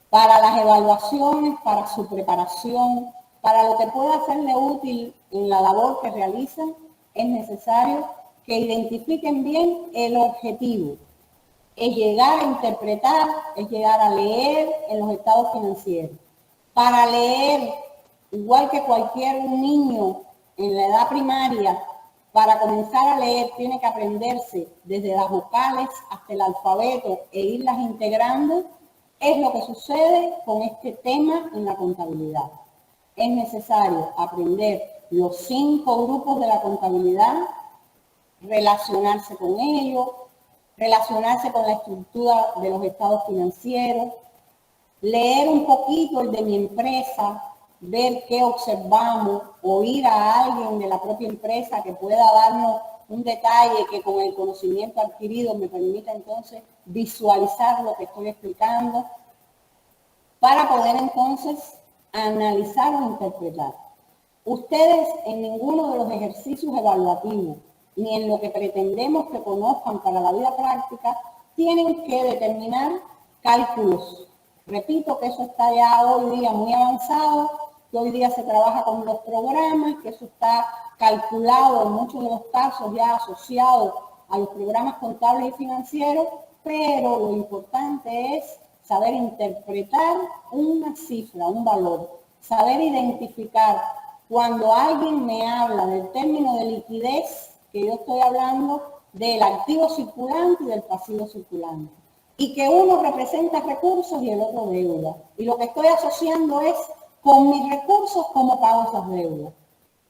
Para las evaluaciones, para su preparación, para lo que pueda serle útil en la labor que realizan, es necesario que identifiquen bien el objetivo. Es llegar a interpretar, es llegar a leer en los estados financieros. Para leer, igual que cualquier niño en la edad primaria, para comenzar a leer tiene que aprenderse desde las vocales hasta el alfabeto e irlas integrando. Es lo que sucede con este tema en la contabilidad. Es necesario aprender los 5 grupos de la contabilidad, relacionarse con ellos, relacionarse con la estructura de los estados financieros, leer un poquito el de mi empresa, ver qué observamos, oír a alguien de la propia empresa que pueda darnos un detalle que con el conocimiento adquirido me permita entonces visualizar lo que estoy explicando, para poder entonces analizar o interpretar. Ustedes en ninguno de los ejercicios evaluativos, ni en lo que pretendemos que conozcan para la vida práctica, tienen que determinar cálculos. Repito que eso está ya hoy día muy avanzado, que hoy día se trabaja con los programas, que eso está calculado en muchos de los casos ya asociado a los programas contables y financieros, pero lo importante es saber interpretar una cifra, un valor, saber identificar cuando alguien me habla del término de liquidez, que yo estoy hablando del activo circulante y del pasivo circulante. Y que uno representa recursos y el otro deuda. Y lo que estoy asociando es con mis recursos cómo pago esas deudas.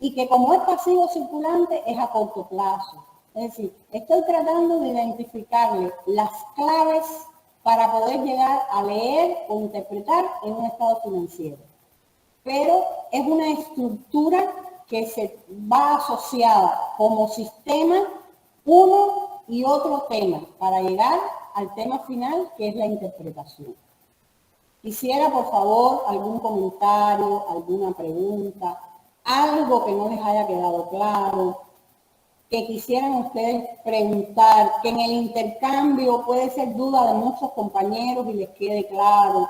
Y que como es pasivo circulante es a corto plazo. Es decir, estoy tratando de identificarle las claves para poder llegar a leer o interpretar en un estado financiero. Pero es una estructura que se va asociada como sistema uno y otro tema para llegar al tema final, que es la interpretación. Quisiera, por favor, algún comentario, alguna pregunta, algo que no les haya quedado claro, que quisieran ustedes preguntar, que en el intercambio puede ser duda de muchos compañeros y les quede claro.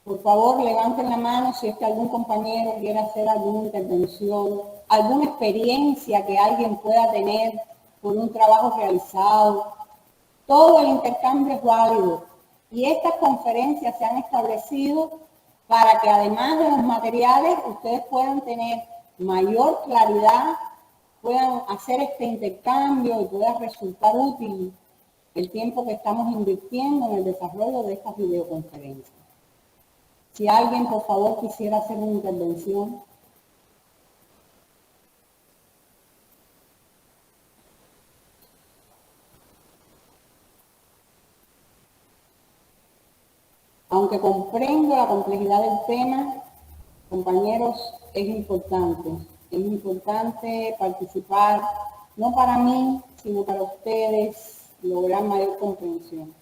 Por favor, levanten la mano si es que algún compañero quiere hacer alguna intervención, alguna experiencia que alguien pueda tener por un trabajo realizado. Todo el intercambio es válido y estas conferencias se han establecido para que además de los materiales ustedes puedan tener mayor claridad, puedan hacer este intercambio y pueda resultar útil el tiempo que estamos invirtiendo en el desarrollo de estas videoconferencias. Si alguien, por favor, quisiera hacer una intervención. Aunque comprendo la complejidad del tema, compañeros, es importante participar, no para mí, sino para ustedes, lograr mayor comprensión.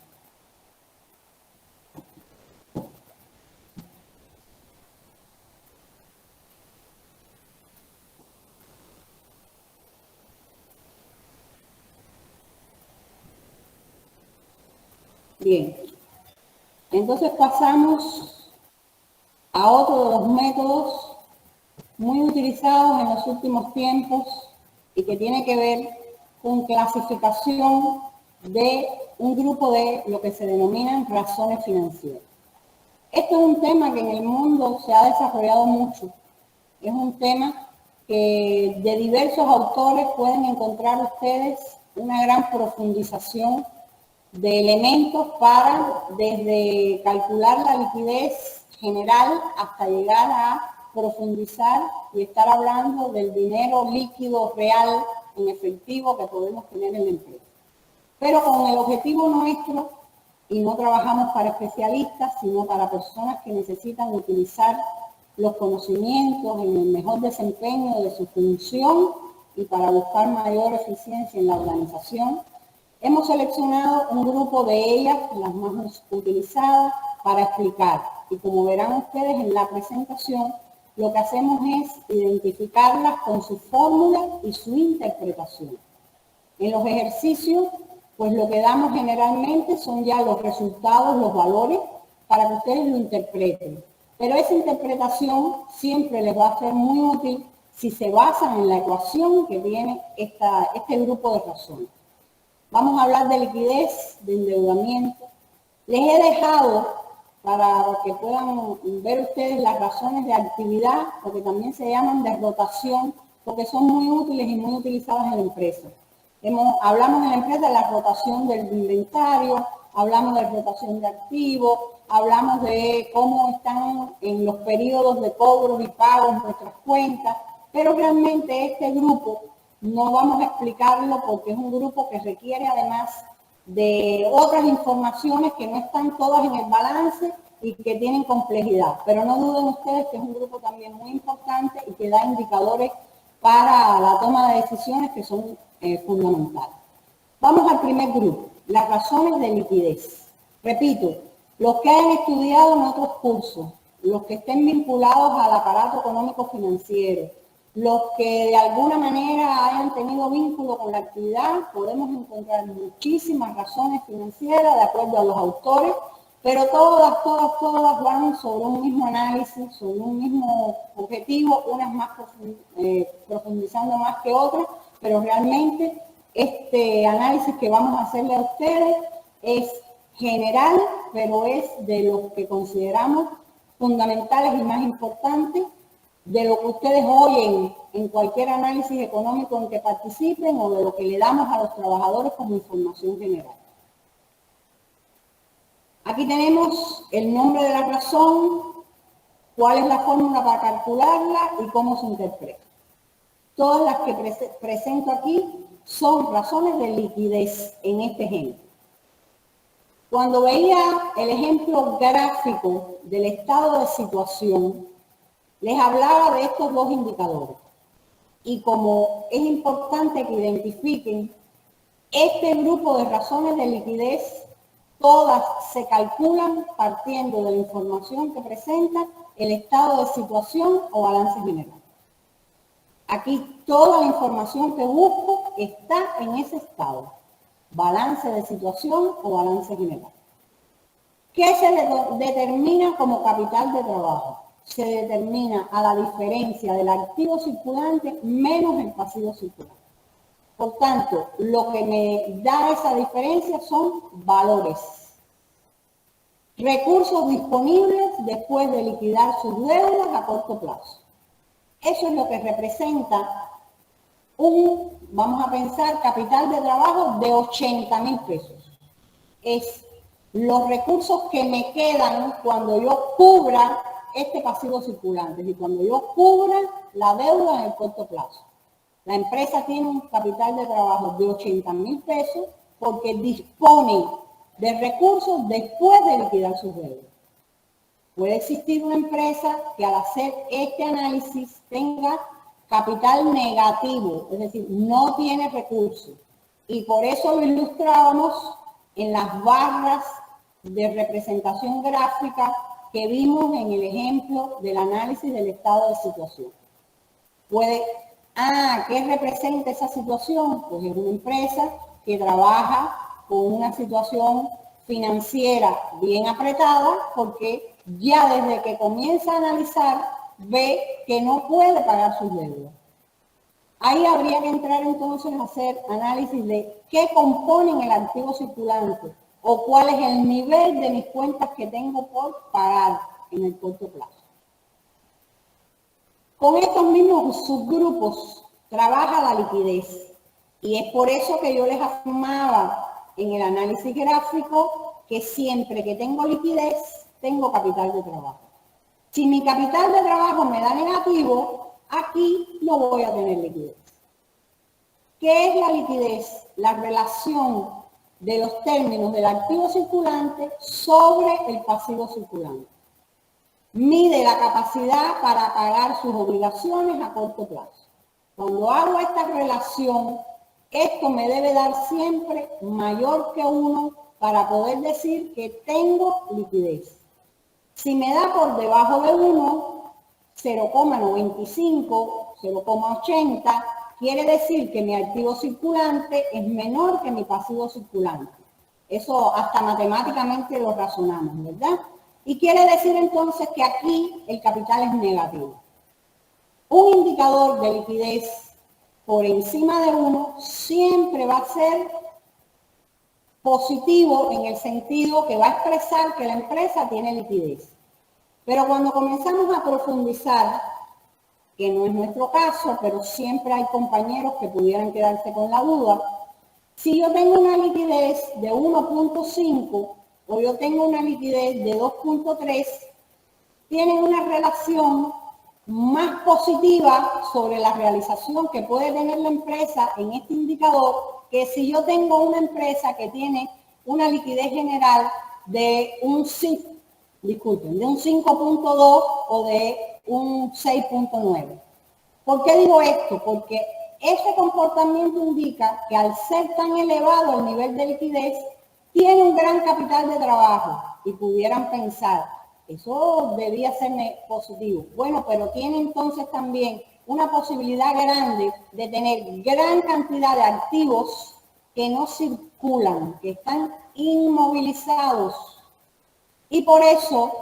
Bien, entonces pasamos a otro de los métodos muy utilizados en los últimos tiempos y que tiene que ver con clasificación de un grupo de lo que se denominan razones financieras. Esto es un tema que en el mundo se ha desarrollado mucho. Es un tema que de diversos autores pueden encontrar ustedes una gran profundización de elementos para desde calcular la liquidez general hasta llegar a profundizar y estar hablando del dinero líquido real en efectivo que podemos tener en la empresa. Pero con el objetivo nuestro, y no trabajamos para especialistas, sino para personas que necesitan utilizar los conocimientos en el mejor desempeño de su función y para buscar mayor eficiencia en la organización, hemos seleccionado un grupo de ellas, las más utilizadas, para explicar. Y como verán ustedes en la presentación, lo que hacemos es identificarlas con su fórmula y su interpretación. En los ejercicios, pues lo que damos generalmente son ya los resultados, los valores, para que ustedes lo interpreten. Pero esa interpretación siempre les va a ser muy útil si se basan en la ecuación que tiene este grupo de razones. Vamos a hablar de liquidez, de endeudamiento. Les he dejado para que puedan ver ustedes las razones de actividad, porque también se llaman de rotación, porque son muy útiles y muy utilizadas en la empresa. Hablamos en la empresa de la rotación del inventario, hablamos de rotación de activos, hablamos de cómo están en los periodos de cobros y pagos nuestras cuentas, pero realmente este grupo no vamos a explicarlo porque es un grupo que requiere además de otras informaciones que no están todas en el balance y que tienen complejidad. Pero no duden ustedes que es un grupo también muy importante y que da indicadores para la toma de decisiones que son fundamentales. Vamos al primer grupo, las razones de liquidez. Repito, los que hayan estudiado en otros cursos, los que estén vinculados al aparato económico financiero, los que de alguna manera hayan tenido vínculo con la actividad, podemos encontrar muchísimas razones financieras de acuerdo a los autores, pero todas van sobre un mismo análisis, sobre un mismo objetivo, unas más profundizando más que otras, pero realmente este análisis que vamos a hacerle a ustedes es general pero es de los que consideramos fundamentales y más importantes de lo que ustedes oyen en cualquier análisis económico en que participen o de lo que le damos a los trabajadores como información general. Aquí tenemos el nombre de la razón, cuál es la fórmula para calcularla y cómo se interpreta. Todas las que presento aquí son razones de liquidez en este ejemplo. Cuando veía el ejemplo gráfico del estado de situación, les hablaba de estos dos indicadores. Y como es importante que identifiquen, este grupo de razones de liquidez, todas se calculan partiendo de la información que presenta el estado de situación o balance general. Aquí toda la información que busco está en ese estado, balance de situación o balance general. ¿Qué se determina como capital de trabajo? Se determina a la diferencia del activo circulante menos el pasivo circulante. Por tanto, lo que me da esa diferencia son valores. Recursos disponibles después de liquidar sus deudas a corto plazo. Eso es lo que representa vamos a pensar, capital de trabajo de 80,000 pesos. Es los recursos que me quedan cuando yo cubra este pasivo circulante, y cuando yo cubra la deuda en el corto plazo. La empresa tiene un capital de trabajo de 80,000 pesos porque dispone de recursos después de liquidar sus deudas. Puede existir una empresa que al hacer este análisis tenga capital negativo, es decir, no tiene recursos. Y por eso lo ilustrábamos en las barras de representación gráfica que vimos en el ejemplo del análisis del estado de situación. ¿Qué representa esa situación? Pues es una empresa que trabaja con una situación financiera bien apretada porque ya desde que comienza a analizar ve que no puede pagar sus deudas. Ahí habría que entrar entonces a hacer análisis de qué componen el activo circulante o cuál es el nivel de mis cuentas que tengo por pagar en el corto plazo. Con estos mismos subgrupos trabaja la liquidez y es por eso que yo les afirmaba en el análisis gráfico que siempre que tengo liquidez tengo capital de trabajo. Si mi capital de trabajo me da negativo, aquí no voy a tener liquidez. ¿Qué es la liquidez? La relación de los términos del activo circulante sobre el pasivo circulante. Mide la capacidad para pagar sus obligaciones a corto plazo. Cuando hago esta relación, esto me debe dar siempre mayor que 1 para poder decir que tengo liquidez. Si me da por debajo de 1, 0,95, 0,80, quiere decir que mi activo circulante es menor que mi pasivo circulante. Eso hasta matemáticamente lo razonamos, ¿verdad? Y quiere decir entonces que aquí el capital es negativo. Un indicador de liquidez por encima de 1 siempre va a ser positivo en el sentido que va a expresar que la empresa tiene liquidez. Pero cuando comenzamos a profundizar, que no es nuestro caso, pero siempre hay compañeros que pudieran quedarse con la duda, si yo tengo una liquidez de 1.5 o yo tengo una liquidez de 2.3, tienen una relación más positiva sobre la realización que puede tener la empresa en este indicador que si yo tengo una empresa que tiene una liquidez general de un 5.2 o de un 6.9. ¿Por qué digo esto? Porque este comportamiento indica que al ser tan elevado el nivel de liquidez, tiene un gran capital de trabajo y pudieran pensar, eso debía ser positivo. Bueno, pero tiene entonces también una posibilidad grande de tener gran cantidad de activos que no circulan, que están inmovilizados. Y por eso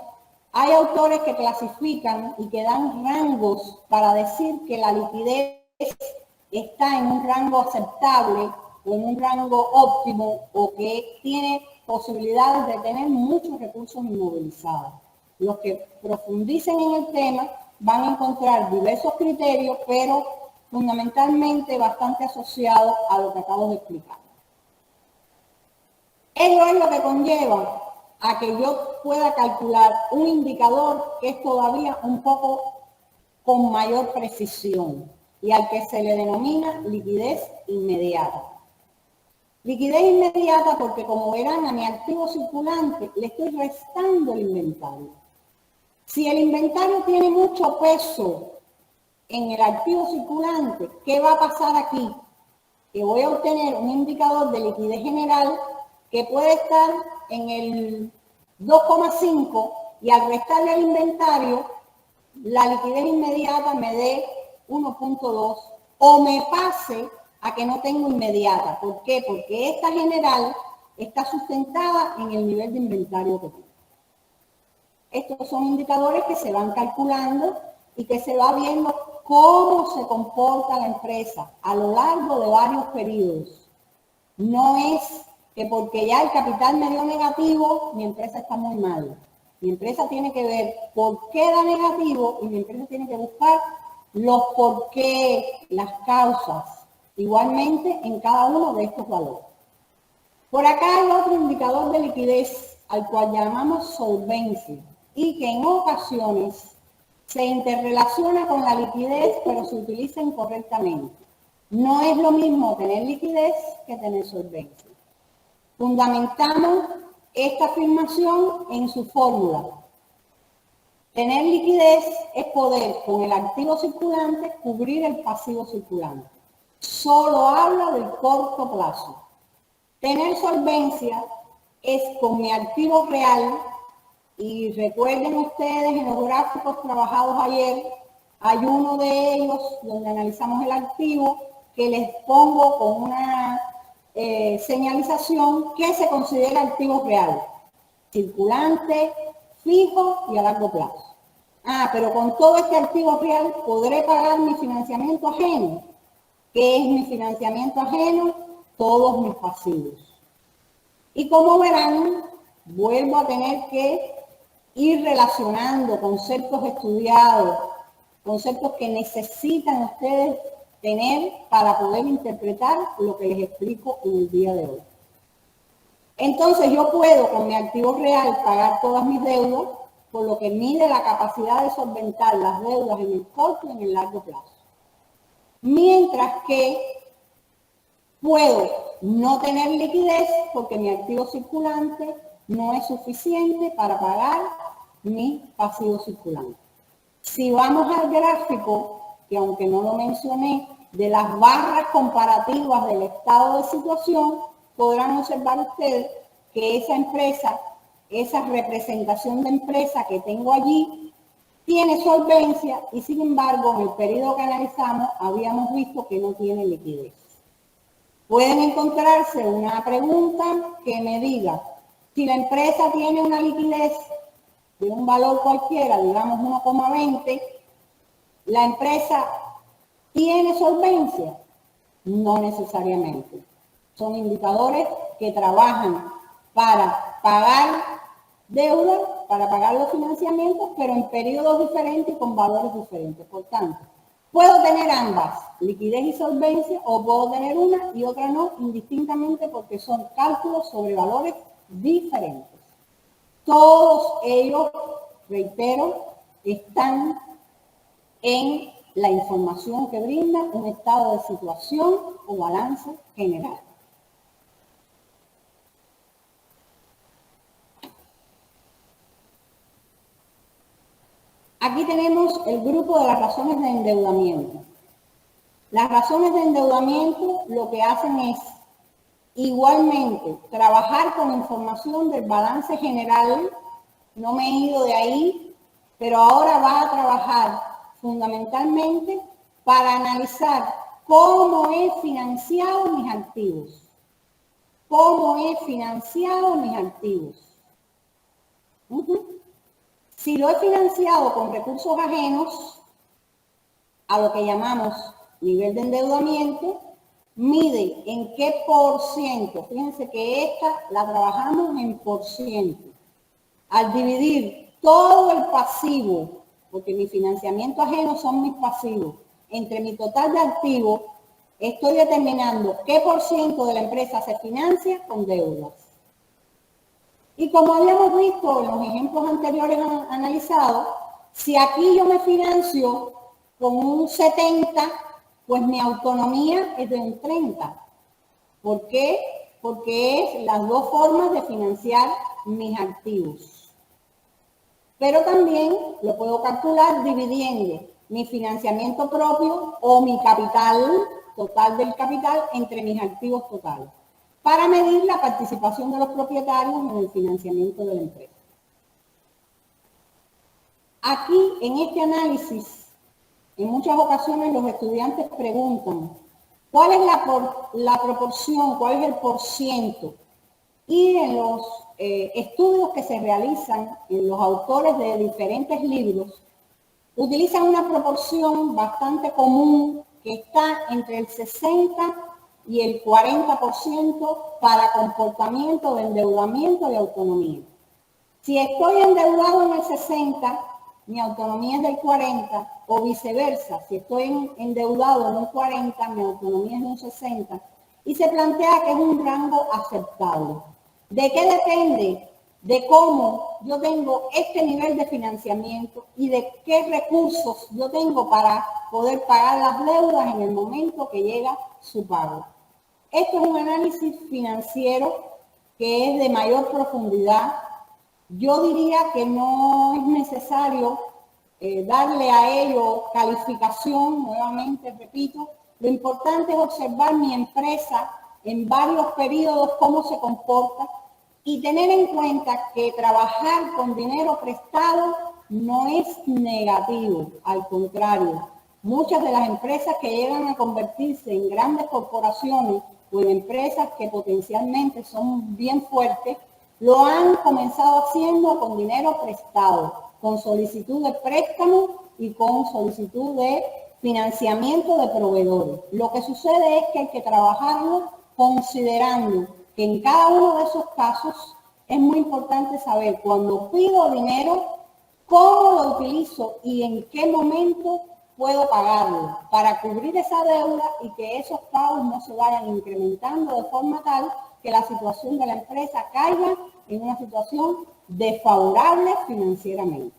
hay autores que clasifican y que dan rangos para decir que la liquidez está en un rango aceptable o en un rango óptimo o que tiene posibilidades de tener muchos recursos inmovilizados. Los que profundicen en el tema van a encontrar diversos criterios, pero fundamentalmente bastante asociados a lo que acabo de explicar. Ello es lo que conlleva a que yo pueda calcular un indicador que es todavía un poco con mayor precisión y al que se le denomina liquidez inmediata. Liquidez inmediata porque, como verán, a mi activo circulante le estoy restando el inventario. Si el inventario tiene mucho peso en el activo circulante, ¿qué va a pasar aquí? Que voy a obtener un indicador de liquidez general que puede estar en el 2,5 y al restarle el inventario, la liquidez inmediata me dé 1,2 o me pase a que no tengo inmediata. ¿Por qué? Porque esta general está sustentada en el nivel de inventario que tengo. Estos son indicadores que se van calculando y que se va viendo cómo se comporta la empresa a lo largo de varios periodos. No es que porque ya el capital me dio negativo, mi empresa está muy mal. Mi empresa tiene que ver por qué da negativo y mi empresa tiene que buscar los por qué, las causas, igualmente en cada uno de estos valores. Por acá hay otro indicador de liquidez al cual llamamos solvencia y que en ocasiones se interrelaciona con la liquidez, pero se utiliza incorrectamente. No es lo mismo tener liquidez que tener solvencia. Fundamentamos esta afirmación en su fórmula. Tener liquidez es poder, con el activo circulante, cubrir el pasivo circulante. Solo habla del corto plazo. Tener solvencia es con mi activo real, y recuerden ustedes en los gráficos trabajados ayer, hay uno de ellos donde analizamos el activo que les pongo con una señalización que se considera activo real, circulante, fijo y a largo plazo. Pero con todo este activo real podré pagar mi financiamiento ajeno. ¿Qué es mi financiamiento ajeno? Todos mis pasivos. Y como verán, vuelvo a tener que ir relacionando conceptos estudiados, conceptos que necesitan ustedes tener para poder interpretar lo que les explico en el día de hoy. Entonces yo puedo con mi activo real pagar todas mis deudas, por lo que mide la capacidad de solventar las deudas en el corto y en el largo plazo. Mientras que puedo no tener liquidez porque mi activo circulante no es suficiente para pagar mi pasivo circulante. Si vamos al gráfico, que aunque no lo mencioné, de las barras comparativas del estado de situación, podrán observar ustedes que esa empresa, esa representación de empresa que tengo allí, tiene solvencia y sin embargo en el periodo que analizamos habíamos visto que no tiene liquidez. Pueden encontrarse una pregunta que me diga, si la empresa tiene una liquidez de un valor cualquiera, digamos 1,20, ¿la empresa tiene solvencia? No necesariamente. Son indicadores que trabajan para pagar deuda, para pagar los financiamientos, pero en periodos diferentes y con valores diferentes. Por tanto, puedo tener ambas, liquidez y solvencia, o puedo tener una y otra no, indistintamente porque son cálculos sobre valores diferentes. Todos ellos, reitero, están en la información que brinda un estado de situación o balance general. Aquí tenemos el grupo de las razones de endeudamiento. Las razones de endeudamiento lo que hacen es igualmente trabajar con información del balance general. No me he ido de ahí, pero ahora va a trabajar fundamentalmente para analizar cómo he financiado mis activos. ¿Cómo he financiado mis activos? Si lo he financiado con recursos ajenos, a lo que llamamos nivel de endeudamiento, mide en qué por ciento, fíjense que esta la trabajamos en por ciento, al dividir todo el pasivo, porque mi financiamiento ajeno son mis pasivos, entre mi total de activos, estoy determinando qué por ciento de la empresa se financia con deudas. Y como habíamos visto en los ejemplos anteriores analizados, si aquí yo me financio con un 70, pues mi autonomía es de un 30. ¿Por qué? Porque es las dos formas de financiar mis activos. Pero también lo puedo calcular dividiendo mi financiamiento propio o mi capital, total del capital, entre mis activos totales, para medir la participación de los propietarios en el financiamiento de la empresa. Aquí, en este análisis, en muchas ocasiones los estudiantes preguntan, ¿cuál es la proporción, cuál es el porciento? Y en los estudios que se realizan en los autores de diferentes libros, utilizan una proporción bastante común que está entre el 60 y el 40% para comportamiento de endeudamiento y autonomía. Si estoy endeudado en el 60, mi autonomía es del 40, o viceversa, si estoy endeudado en un 40, mi autonomía es de un 60, y se plantea que es un rango aceptable. ¿De qué depende? De cómo yo tengo este nivel de financiamiento y de qué recursos yo tengo para poder pagar las deudas en el momento que llega su pago. Esto es un análisis financiero que es de mayor profundidad. Yo diría que no es necesario darle a ello calificación, nuevamente repito, lo importante es observar mi empresa en varios periodos, cómo se comporta, y tener en cuenta que trabajar con dinero prestado no es negativo, al contrario. Muchas de las empresas que llegan a convertirse en grandes corporaciones o en empresas que potencialmente son bien fuertes, lo han comenzado haciendo con dinero prestado, con solicitud de préstamo y con solicitud de financiamiento de proveedores. Lo que sucede es que hay que trabajarlo considerando que en cada uno de esos casos es muy importante saber cuando pido dinero, cómo lo utilizo y en qué momento puedo pagarlo para cubrir esa deuda y que esos pagos no se vayan incrementando de forma tal que la situación de la empresa caiga en una situación desfavorable financieramente.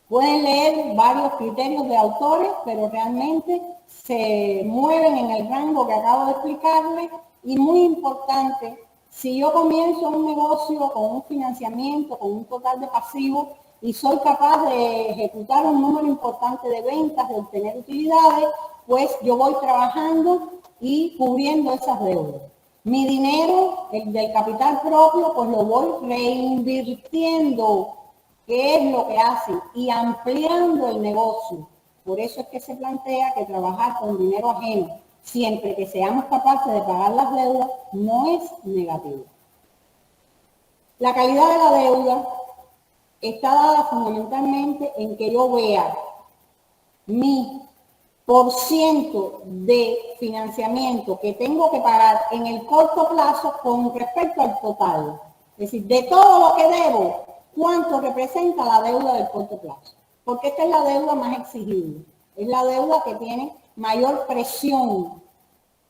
Pueden leer varios criterios de autores, pero realmente se mueven en el rango que acabo de explicarles. Y muy importante, si yo comienzo un negocio con un financiamiento, con un total de pasivos, y soy capaz de ejecutar un número importante de ventas, de obtener utilidades, pues yo voy trabajando y cubriendo esas deudas. Mi dinero, el del capital propio, pues lo voy reinvirtiendo, que es lo que hacen, y ampliando el negocio. Por eso es que se plantea que trabajar con dinero ajeno, siempre que seamos capaces de pagar las deudas, no es negativo. La calidad de la deuda está dada fundamentalmente en que yo vea mi porciento de financiamiento que tengo que pagar en el corto plazo con respecto al total. Es decir, de todo lo que debo, ¿cuánto representa la deuda del corto plazo? Porque esta es la deuda más exigible. Es la deuda que tiene mayor presión.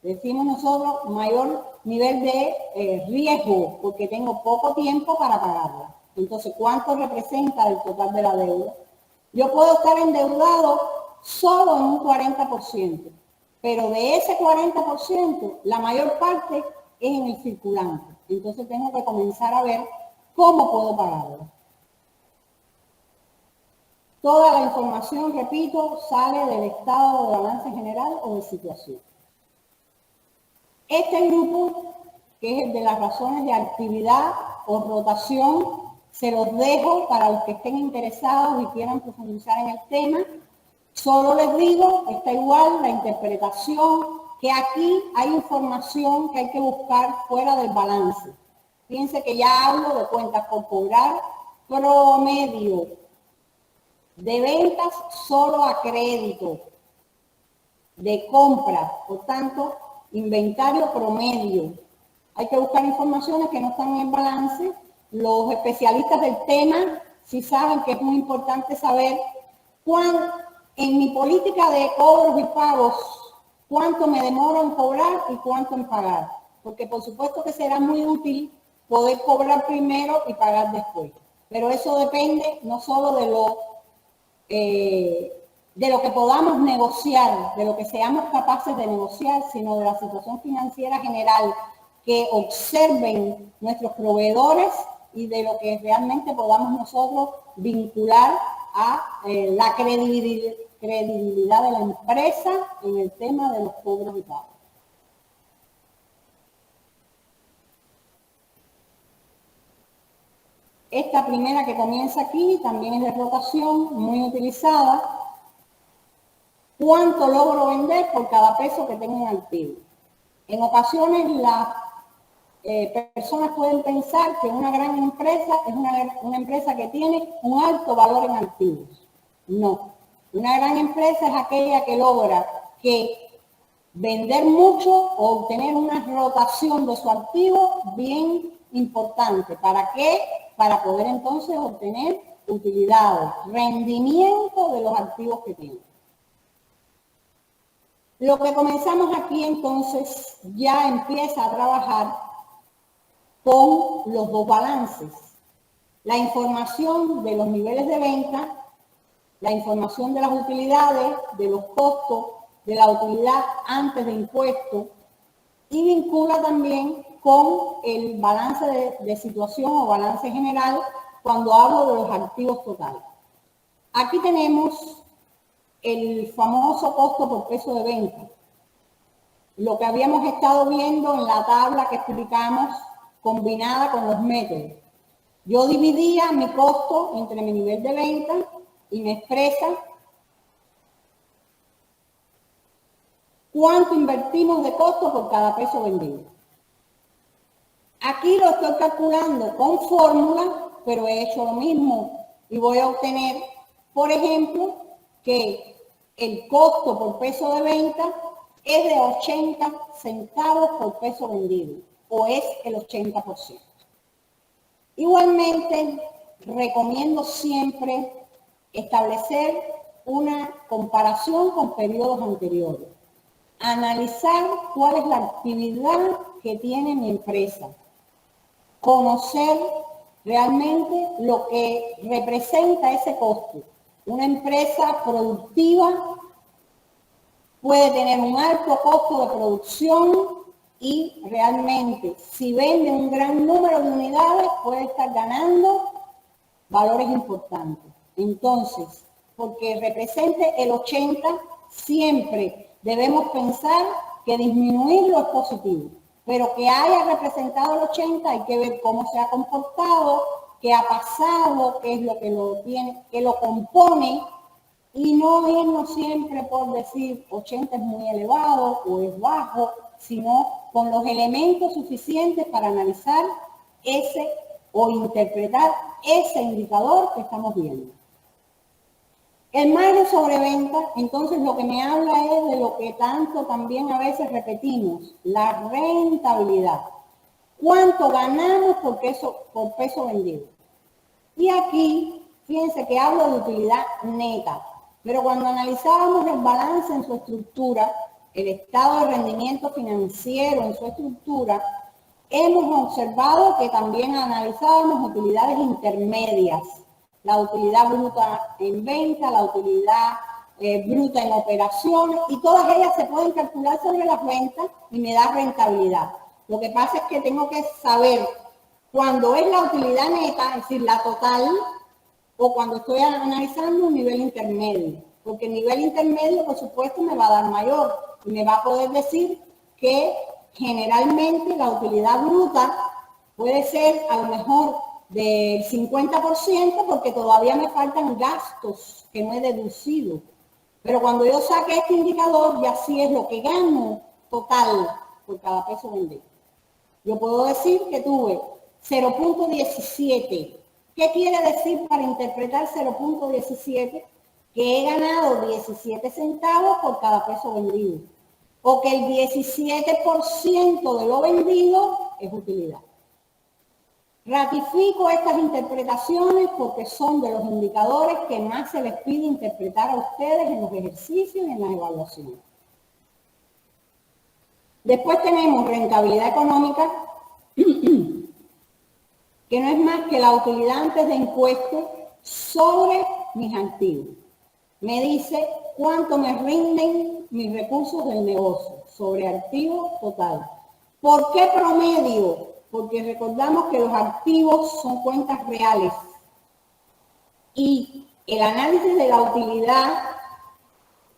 Decimos nosotros, mayor nivel de riesgo, porque tengo poco tiempo para pagarla. Entonces, ¿cuánto representa el total de la deuda? Yo puedo estar endeudado solo en un 40%, pero de ese 40%, la mayor parte es en el circulante. Entonces, tengo que comenzar a ver cómo puedo pagarlo. Toda la información, repito, sale del estado de balance general o de situación. Este grupo, que es el de las razones de actividad o rotación, se los dejo para los que estén interesados y quieran profundizar en el tema. Solo les digo, está igual la interpretación, que aquí hay información que hay que buscar fuera del balance. Fíjense que ya hablo de cuentas por cobrar promedio de ventas solo a crédito. de compra. Por tanto, inventario promedio. Hay que buscar informaciones que no están en balance. Los especialistas del tema sí saben que es muy importante saber en mi política de cobros y pagos, cuánto me demoro en cobrar y cuánto en pagar. Porque por supuesto que será muy útil poder cobrar primero y pagar después. Pero eso depende no solo de lo que podamos negociar, de lo que seamos capaces de negociar, sino de la situación financiera general que observen nuestros proveedores y de lo que realmente podamos nosotros vincular a la credibilidad de la empresa en el tema de los cobros y pagos. Esta primera que comienza aquí también es de rotación, muy utilizada. ¿Cuánto logro vender por cada peso que tengo en activo? En ocasiones las personas pueden pensar que una gran empresa es una empresa que tiene un alto valor en activos. No. Una gran empresa es aquella que logra vender mucho o obtener una rotación de su activo bien importante. ¿Para qué? Para poder entonces obtener utilidades, rendimiento de los activos que tiene. Lo que comenzamos aquí entonces ya empieza a trabajar con los dos balances. La información de los niveles de venta, la información de las utilidades, de los costos, de la utilidad antes de impuestos, y vincula también con el balance de situación o balance general cuando hablo de los activos totales. Aquí tenemos el famoso costo por peso de venta. Lo que habíamos estado viendo en la tabla que explicamos combinada con los métodos. Yo dividía mi costo entre mi nivel de venta y me expresa cuánto invertimos de costo por cada peso vendido. Aquí lo estoy calculando con fórmula, pero he hecho lo mismo y voy a obtener, por ejemplo, que el costo por peso de venta es de 80 centavos por peso vendido, o es el 80%. Igualmente, recomiendo siempre establecer una comparación con periodos anteriores. Analizar cuál es la actividad que tiene mi empresa. Conocer realmente lo que representa ese costo. Una empresa productiva puede tener un alto costo de producción y realmente si vende un gran número de unidades puede estar ganando valores importantes. Entonces, porque represente el 80, siempre debemos pensar que disminuirlo es positivo, pero que haya representado el 80 hay que ver cómo se ha comportado, qué ha pasado, qué es lo que lo tiene, que lo compone, y no irnos siempre por decir 80 es muy elevado o es bajo, sino con los elementos suficientes para analizar ese o interpretar ese indicador que estamos viendo. El margen sobre venta, entonces lo que me habla es de lo que tanto también a veces repetimos, la rentabilidad. ¿Cuánto ganamos por peso vendido? Y aquí, fíjense que hablo de utilidad neta, pero cuando analizábamos el balance en su estructura, el estado de rendimiento financiero en su estructura, hemos observado que también analizábamos utilidades intermedias. La utilidad bruta en venta, la utilidad bruta en operaciones, y todas ellas se pueden calcular sobre las ventas y me da rentabilidad. Lo que pasa es que tengo que saber cuándo es la utilidad neta, es decir, la total, o cuando estoy analizando un nivel intermedio. Porque el nivel intermedio, por supuesto, me va a dar mayor y me va a poder decir que generalmente la utilidad bruta puede ser a lo mejor del 50% porque todavía me faltan gastos que no he deducido. Pero cuando yo saque este indicador, ya sí es lo que gano total por cada peso vendido. Yo puedo decir que tuve 0.17. ¿Qué quiere decir para interpretar 0.17? que he ganado 17 centavos por cada peso vendido, o que el 17% de lo vendido es utilidad. Ratifico estas interpretaciones porque son de los indicadores que más se les pide interpretar a ustedes en los ejercicios y en las evaluaciones. Después tenemos rentabilidad económica, que no es más que la utilidad antes de impuestos sobre mis activos. Me dice cuánto me rinden mis recursos del negocio sobre activo total. ¿Por qué promedio? Porque recordamos que los activos son cuentas reales y el análisis de la utilidad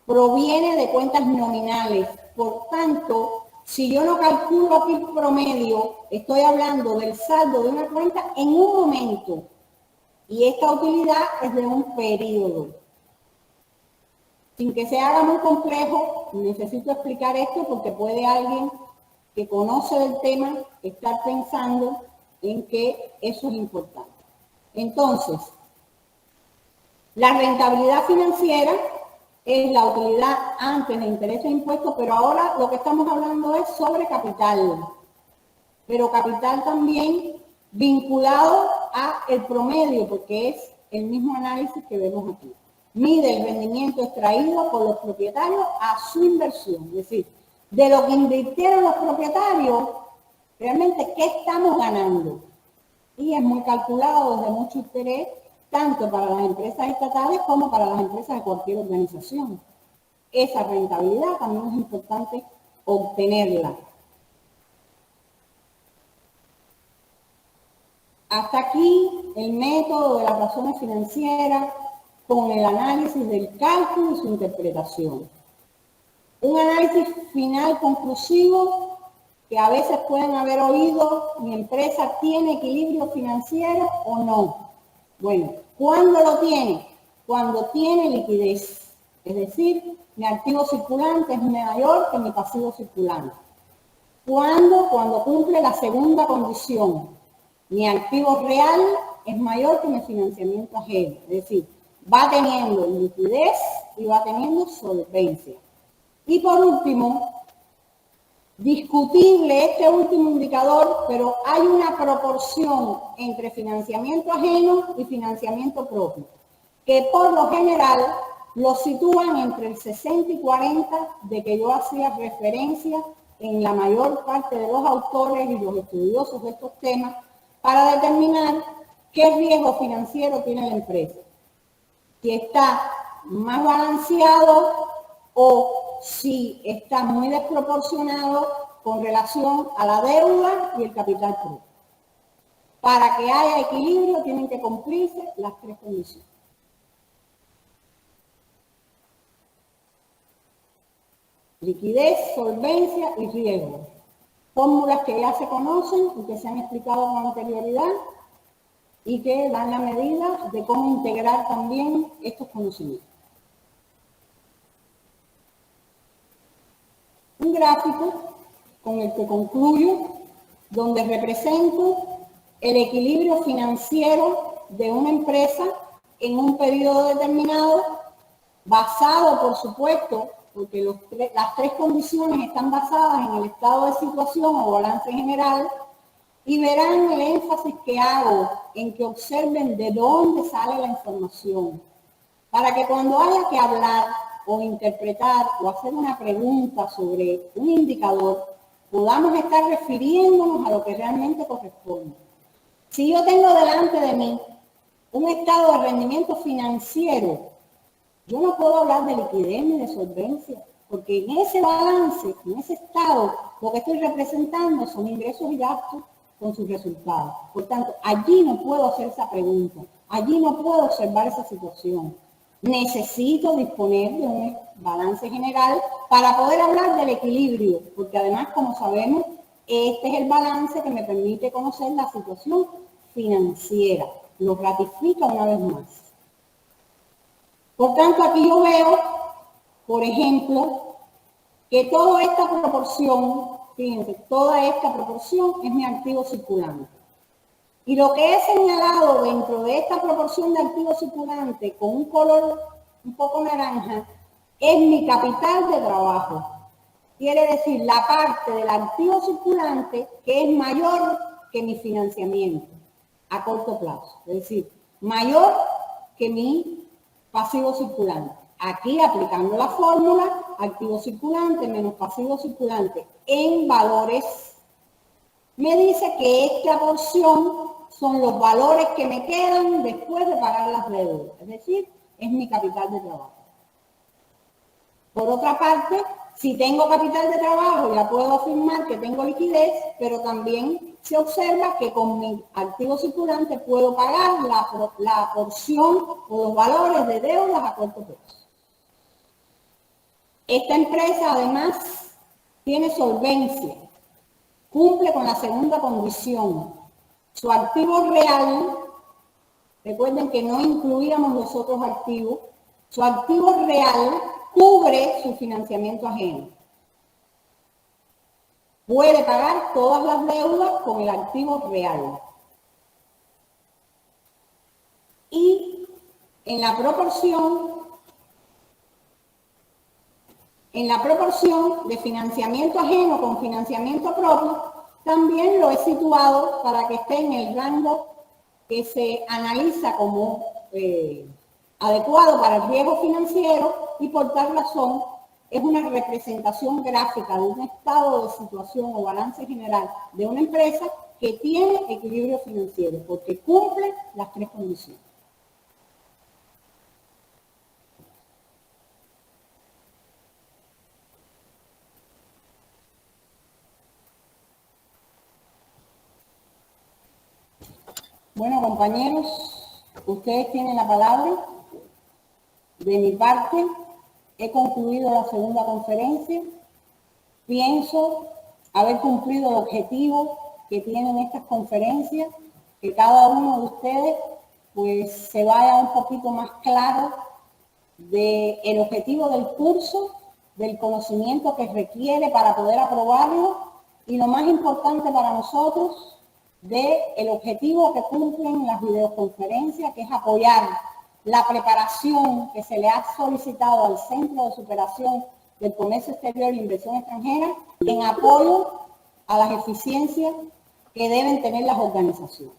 proviene de cuentas nominales. Por tanto, si yo no calculo aquí el promedio, estoy hablando del saldo de una cuenta en un momento y esta utilidad es de un periodo. Sin que se haga muy complejo, necesito explicar esto porque puede alguien que conoce del tema estar pensando en que eso es importante. Entonces, la rentabilidad financiera es la utilidad antes de intereses e impuestos, pero ahora lo que estamos hablando es sobre capital. Pero capital también vinculado a el promedio, porque es el mismo análisis que vemos aquí. Mide el rendimiento extraído por los propietarios a su inversión, es decir, de lo que invirtieron los propietarios, realmente qué estamos ganando. Y es muy calculado desde mucho interés, tanto para las empresas estatales como para las empresas de cualquier organización. Esa rentabilidad también es importante obtenerla. Hasta aquí el método de las razones financieras con el análisis del cálculo y su interpretación. Un análisis final conclusivo que a veces pueden haber oído, mi empresa tiene equilibrio financiero o no. Bueno, ¿cuándo lo tiene? Cuando tiene liquidez. Es decir, mi activo circulante es mayor que mi pasivo circulante. ¿Cuándo? Cuando cumple la segunda condición. Mi activo real es mayor que mi financiamiento ajeno. Es decir, va teniendo liquidez y va teniendo solvencia. Y por último, discutible este último indicador, pero hay una proporción entre financiamiento ajeno y financiamiento propio, que por lo general lo sitúan entre el 60 y 40 de que yo hacía referencia en la mayor parte de los autores y los estudiosos de estos temas para determinar qué riesgo financiero tiene la empresa. Si está más balanceado o si está muy desproporcionado con relación a la deuda y el capital propio. Para que haya equilibrio tienen que cumplirse las tres condiciones. Liquidez, solvencia y riesgo. Fórmulas que ya se conocen y que se han explicado con anterioridad y que dan la medida de cómo integrar también estos conocimientos. Un gráfico con el que concluyo, donde represento el equilibrio financiero de una empresa en un periodo determinado, basado, por supuesto, porque las tres condiciones están basadas en el estado de situación o balance general, y verán el énfasis que hago en que observen de dónde sale la información, para que cuando haya que hablar o interpretar o hacer una pregunta sobre un indicador, podamos estar refiriéndonos a lo que realmente corresponde. Si yo tengo delante de mí un estado de rendimiento financiero, yo no puedo hablar de liquidez ni de solvencia, porque en ese balance, en ese estado, lo que estoy representando son ingresos y gastos con sus resultados. Por tanto, allí no puedo hacer esa pregunta, allí no puedo observar esa situación. Necesito disponer de un balance general para poder hablar del equilibrio, porque además, como sabemos, este es el balance que me permite conocer la situación financiera. Lo ratifica una vez más. Por tanto, aquí yo veo, por ejemplo, que toda esta proporción, fíjense, toda esta proporción es mi activo circulante. Y lo que he señalado dentro de esta proporción de activo circulante con un color un poco naranja, es mi capital de trabajo. Quiere decir la parte del activo circulante que es mayor que mi financiamiento a corto plazo. Es decir, mayor que mi pasivo circulante. Aquí aplicando la fórmula, activo circulante menos pasivo circulante en valores, me dice que esta porción son los valores que me quedan después de pagar las deudas. Es decir, es mi capital de trabajo. Por otra parte, si tengo capital de trabajo, ya puedo afirmar que tengo liquidez, pero también se observa que con mi activo circulante puedo pagar la porción o los valores de deudas a corto plazo. Esta empresa además tiene solvencia, cumple con la segunda condición. Su activo real, recuerden que no incluíamos los otros activos, su activo real cubre su financiamiento ajeno. Puede pagar todas las deudas con el activo real. Y en la proporción de financiamiento ajeno con financiamiento propio, también lo he situado para que esté en el rango que se analiza como adecuado para el riesgo financiero y por tal razón es una representación gráfica de un estado de situación o balance general de una empresa que tiene equilibrio financiero porque cumple las tres condiciones. Bueno, compañeros, ustedes tienen la palabra. De mi parte, he concluido la segunda conferencia. Pienso haber cumplido el objetivo que tienen estas conferencias, que cada uno de ustedes pues se vaya un poquito más claro del objetivo del curso, del conocimiento que requiere para poder aprobarlo y lo más importante para nosotros, del objetivo que cumplen las videoconferencias, que es apoyar la preparación que se le ha solicitado al Centro de Superación del Comercio Exterior e Inversión Extranjera en apoyo a las eficiencias que deben tener las organizaciones.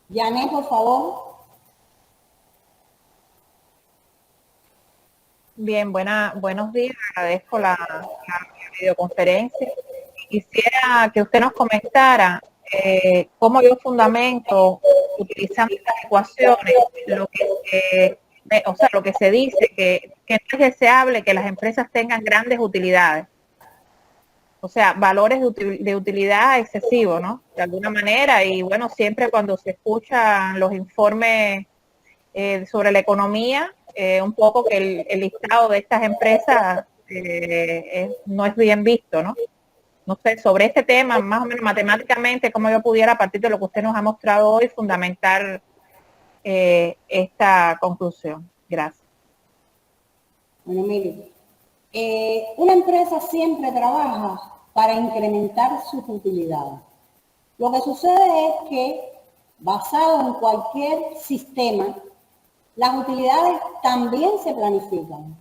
Yané, por favor. Bien, buenos días. Agradezco la videoconferencia. Quisiera que usted nos comentara cómo yo fundamento, utilizando estas ecuaciones, lo que se dice que no es deseable que las empresas tengan grandes utilidades. O sea, valores de utilidad excesivos, ¿no? De alguna manera. Y bueno, siempre cuando se escuchan los informes sobre la economía, un poco que el listado de estas empresas no es bien visto, ¿no? No sé, sobre este tema, más o menos matemáticamente, cómo yo pudiera, a partir de lo que usted nos ha mostrado hoy, fundamentar esta conclusión. Gracias. Bueno, mire, una empresa siempre trabaja para incrementar sus utilidades. Lo que sucede es que, basado en cualquier sistema, las utilidades también se planifican.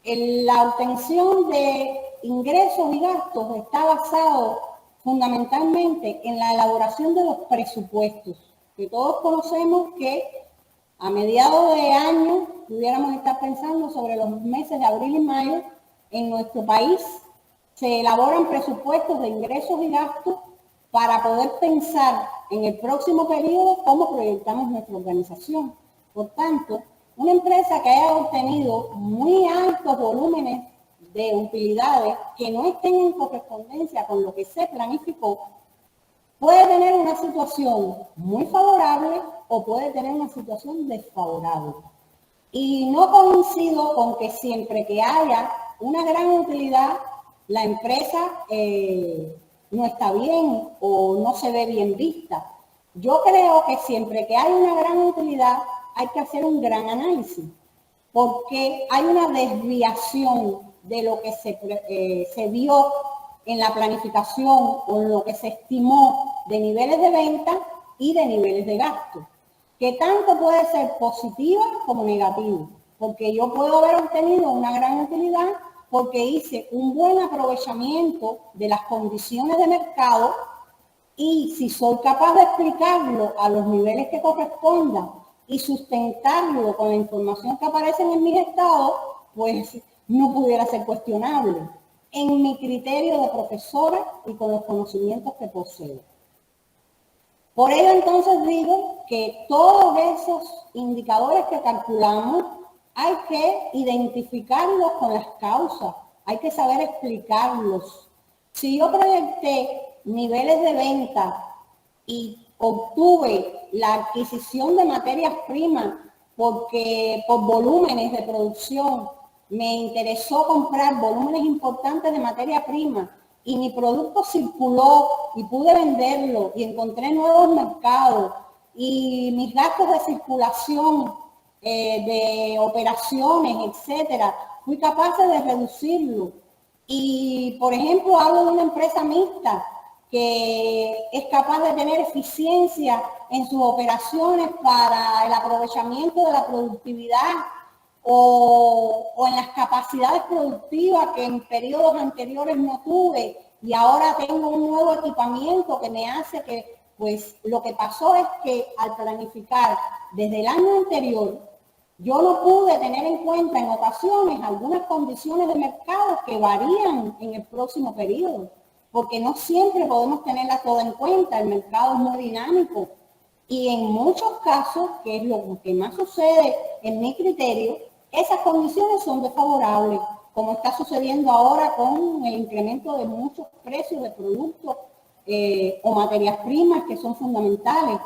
La obtención de ingresos y gastos está basado fundamentalmente en la elaboración de los presupuestos, que todos conocemos que a mediados de año pudiéramos estar pensando sobre los meses de abril y mayo. En nuestro país se elaboran presupuestos de ingresos y gastos para poder pensar en el próximo periodo cómo proyectamos nuestra organización. Por tanto, una empresa que haya obtenido muy altos volúmenes de utilidades que no estén en correspondencia con lo que se planificó, puede tener una situación muy favorable o puede tener una situación desfavorable. Y no coincido con que siempre que haya una gran utilidad, la empresa no está bien o no se ve bien vista. Yo creo que siempre que hay una gran utilidad, hay que hacer un gran análisis, porque hay una desviación de lo que se vio en la planificación o en lo que se estimó de niveles de venta y de niveles de gasto. que tanto puede ser positiva como negativa, porque yo puedo haber obtenido una gran utilidad porque hice un buen aprovechamiento de las condiciones de mercado, y si soy capaz de explicarlo a los niveles que correspondan y sustentarlo con la información que aparece en mis estados, pues no pudiera ser cuestionable en mi criterio de profesora y con los conocimientos que poseo. Por ello, entonces, digo que todos esos indicadores que calculamos hay que identificarlos con las causas, hay que saber explicarlos. Si yo proyecté niveles de venta y obtuve la adquisición de materias primas porque por volúmenes de producción me interesó comprar volúmenes importantes de materia prima y mi producto circuló y pude venderlo y encontré nuevos mercados y mis gastos de circulación, de operaciones, etcétera, fui capaz de reducirlo. Y, por ejemplo, hablo de una empresa mixta que es capaz de tener eficiencia en sus operaciones para el aprovechamiento de la productividad o en las capacidades productivas que en periodos anteriores no tuve y ahora tengo un nuevo equipamiento que me hace que, pues lo que pasó es que al planificar desde el año anterior, yo no pude tener en cuenta en ocasiones algunas condiciones de mercado que varían en el próximo periodo, porque no siempre podemos tenerlas todas en cuenta, el mercado es muy dinámico y en muchos casos, que es lo que más sucede en mi criterio, esas condiciones son desfavorables, como está sucediendo ahora con el incremento de muchos precios de productos o materias primas que son fundamentales,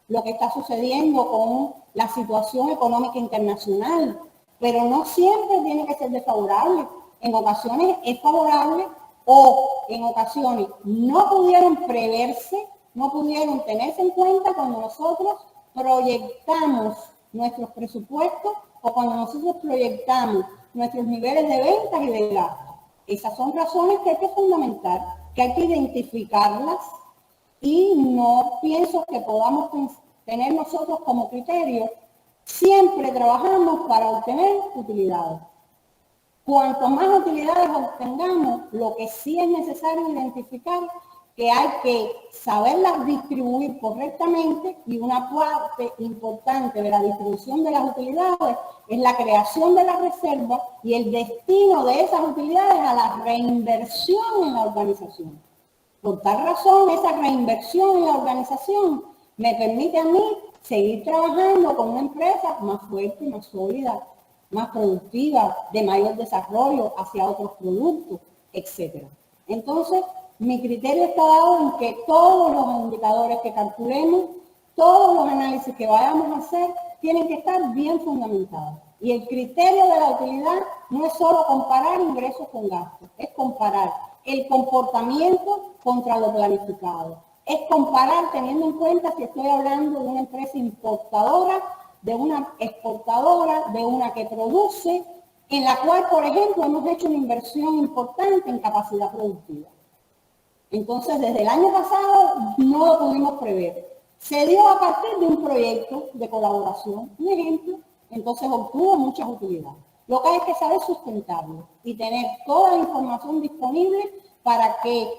lo que está sucediendo con la situación económica internacional, pero no siempre tiene que ser desfavorable. En ocasiones es favorable o en ocasiones no pudieron preverse, no pudieron tenerse en cuenta cuando nosotros proyectamos nuestros presupuestos o cuando nosotros proyectamos nuestros niveles de ventas y de gastos. Esas son razones que hay que fundamentar, que hay que identificarlas y no pienso que podamos tener nosotros como criterio. Siempre trabajamos para obtener utilidades. Cuanto más utilidades obtengamos, lo que sí es necesario identificar que hay que saberlas distribuir correctamente y una parte importante de la distribución de las utilidades es la creación de las reservas y el destino de esas utilidades a la reinversión en la organización. Por tal razón, esa reinversión en la organización me permite a mí seguir trabajando con una empresa más fuerte, más sólida, más productiva, de mayor desarrollo hacia otros productos, etc. Entonces, mi criterio está dado en que todos los indicadores que calculemos, todos los análisis que vayamos a hacer, tienen que estar bien fundamentados. Y el criterio de la utilidad no es solo comparar ingresos con gastos, es comparar el comportamiento contra lo planificado. Es comparar teniendo en cuenta si estoy hablando de una empresa importadora, de una exportadora, de una que produce, en la cual, por ejemplo, hemos hecho una inversión importante en capacidad productiva. Entonces, desde el año pasado no lo pudimos prever. Se dio a partir de un proyecto de colaboración, un ejemplo, entonces obtuvo muchas utilidades. Lo que hay que saber sustentarlo y tener toda la información disponible para que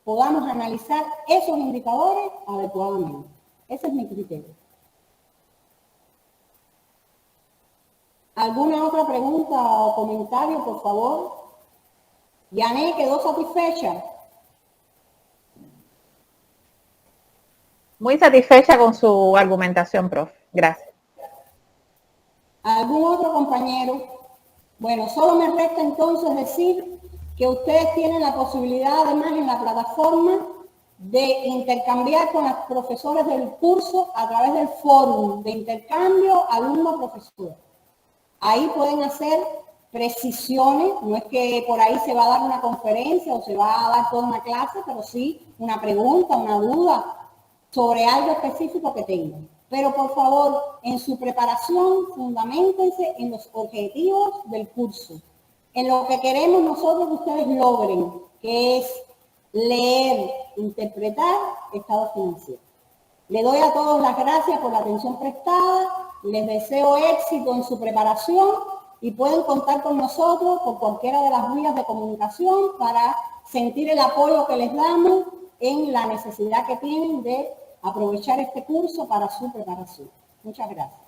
podamos analizar esos indicadores adecuadamente. Ese es mi criterio. ¿Alguna otra pregunta o comentario, por favor? Yané quedó satisfecha. Muy satisfecha con su argumentación, profe. Gracias. ¿Algún otro compañero? Bueno, solo me resta entonces decir que ustedes tienen la posibilidad, además, en la plataforma de intercambiar con los profesores del curso a través del fórum de intercambio alumno-profesor. Ahí pueden hacer precisiones, no es que por ahí se va a dar una conferencia o se va a dar toda una clase, pero sí una pregunta, una duda sobre algo específico que tengan. Pero por favor, en su preparación, fundamentense en los objetivos del curso, en lo que queremos nosotros que ustedes logren, que es leer, interpretar estados financieros. Le doy a todos las gracias por la atención prestada, les deseo éxito en su preparación y pueden contar con nosotros por cualquiera de las vías de comunicación para sentir el apoyo que les damos en la necesidad que tienen de aprovechar este curso para su preparación. Muchas gracias.